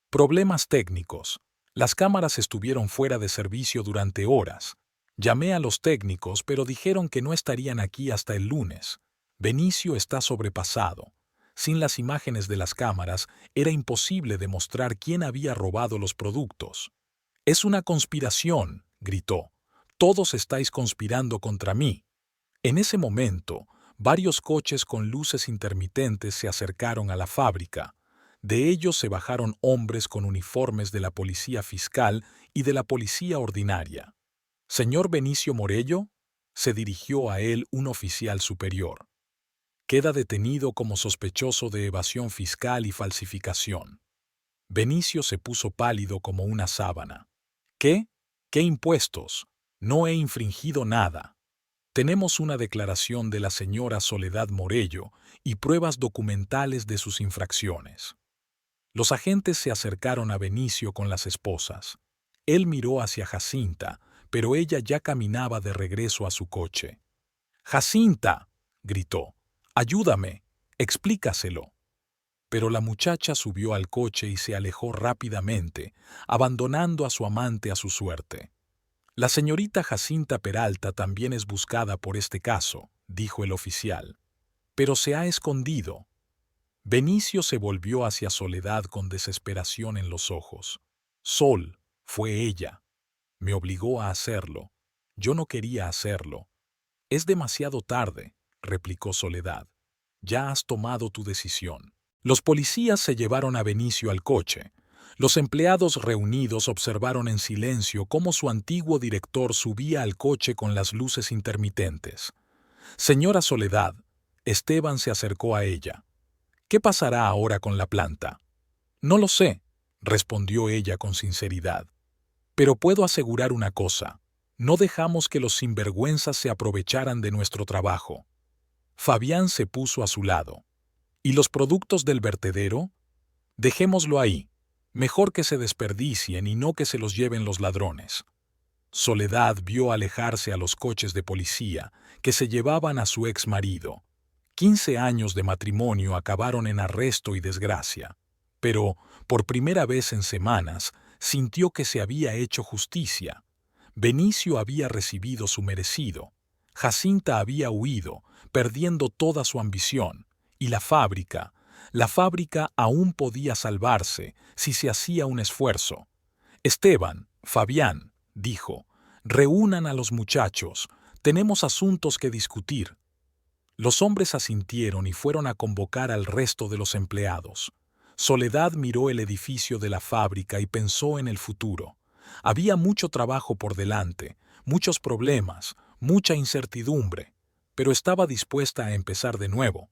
«Problemas técnicos. Las cámaras estuvieron fuera de servicio durante horas. Llamé a los técnicos, pero dijeron que no estarían aquí hasta el lunes. Benicio está sobrepasado. Sin las imágenes de las cámaras, era imposible demostrar quién había robado los productos». «Es una conspiración», gritó. «Todos estáis conspirando contra mí». En ese momento, varios coches con luces intermitentes se acercaron a la fábrica. De ellos se bajaron hombres con uniformes de la policía fiscal y de la policía ordinaria. «¿Señor Benicio Morello?», se dirigió a él un oficial superior. Queda detenido como sospechoso de evasión fiscal y falsificación. Benicio se puso pálido como una sábana. ¿Qué? ¿Qué impuestos? No he infringido nada. Tenemos una declaración de la señora Soledad Morello y pruebas documentales de sus infracciones. Los agentes se acercaron a Benicio con las esposas. Él miró hacia Jacinta, pero ella ya caminaba de regreso a su coche. «¡Jacinta!», gritó. «¡Ayúdame! Explícaselo». Pero la muchacha subió al coche y se alejó rápidamente, abandonando a su amante a su suerte. «La señorita Jacinta Peralta también es buscada por este caso», dijo el oficial. «Pero se ha escondido». Benicio se volvió hacia Soledad con desesperación en los ojos. «Sol, fue ella. Me obligó a hacerlo. Yo no quería hacerlo». «Es demasiado tarde», replicó Soledad. «Ya has tomado tu decisión». Los policías se llevaron a Benicio al coche. Los empleados reunidos observaron en silencio cómo su antiguo director subía al coche con las luces intermitentes. «Señora Soledad», Esteban se acercó a ella. «¿Qué pasará ahora con la planta?» «No lo sé», respondió ella con sinceridad. «Pero puedo asegurar una cosa. No dejamos que los sinvergüenzas se aprovecharan de nuestro trabajo». Fabián se puso a su lado. «¿Y los productos del vertedero? Dejémoslo ahí. Mejor que se desperdicien y no que se los lleven los ladrones». Soledad vio alejarse a los coches de policía que se llevaban a su ex marido. 15 años de matrimonio acabaron en arresto y desgracia. Pero, por primera vez en semanas, sintió que se había hecho justicia. Benicio había recibido su merecido. Jacinta había huido, perdiendo toda su ambición. Y la fábrica aún podía salvarse si se hacía un esfuerzo. «Esteban, Fabián», dijo, «reúnan a los muchachos. Tenemos asuntos que discutir». Los hombres asintieron y fueron a convocar al resto de los empleados. Soledad miró el edificio de la fábrica y pensó en el futuro. Había mucho trabajo por delante, muchos problemas, mucha incertidumbre, pero estaba dispuesta a empezar de nuevo.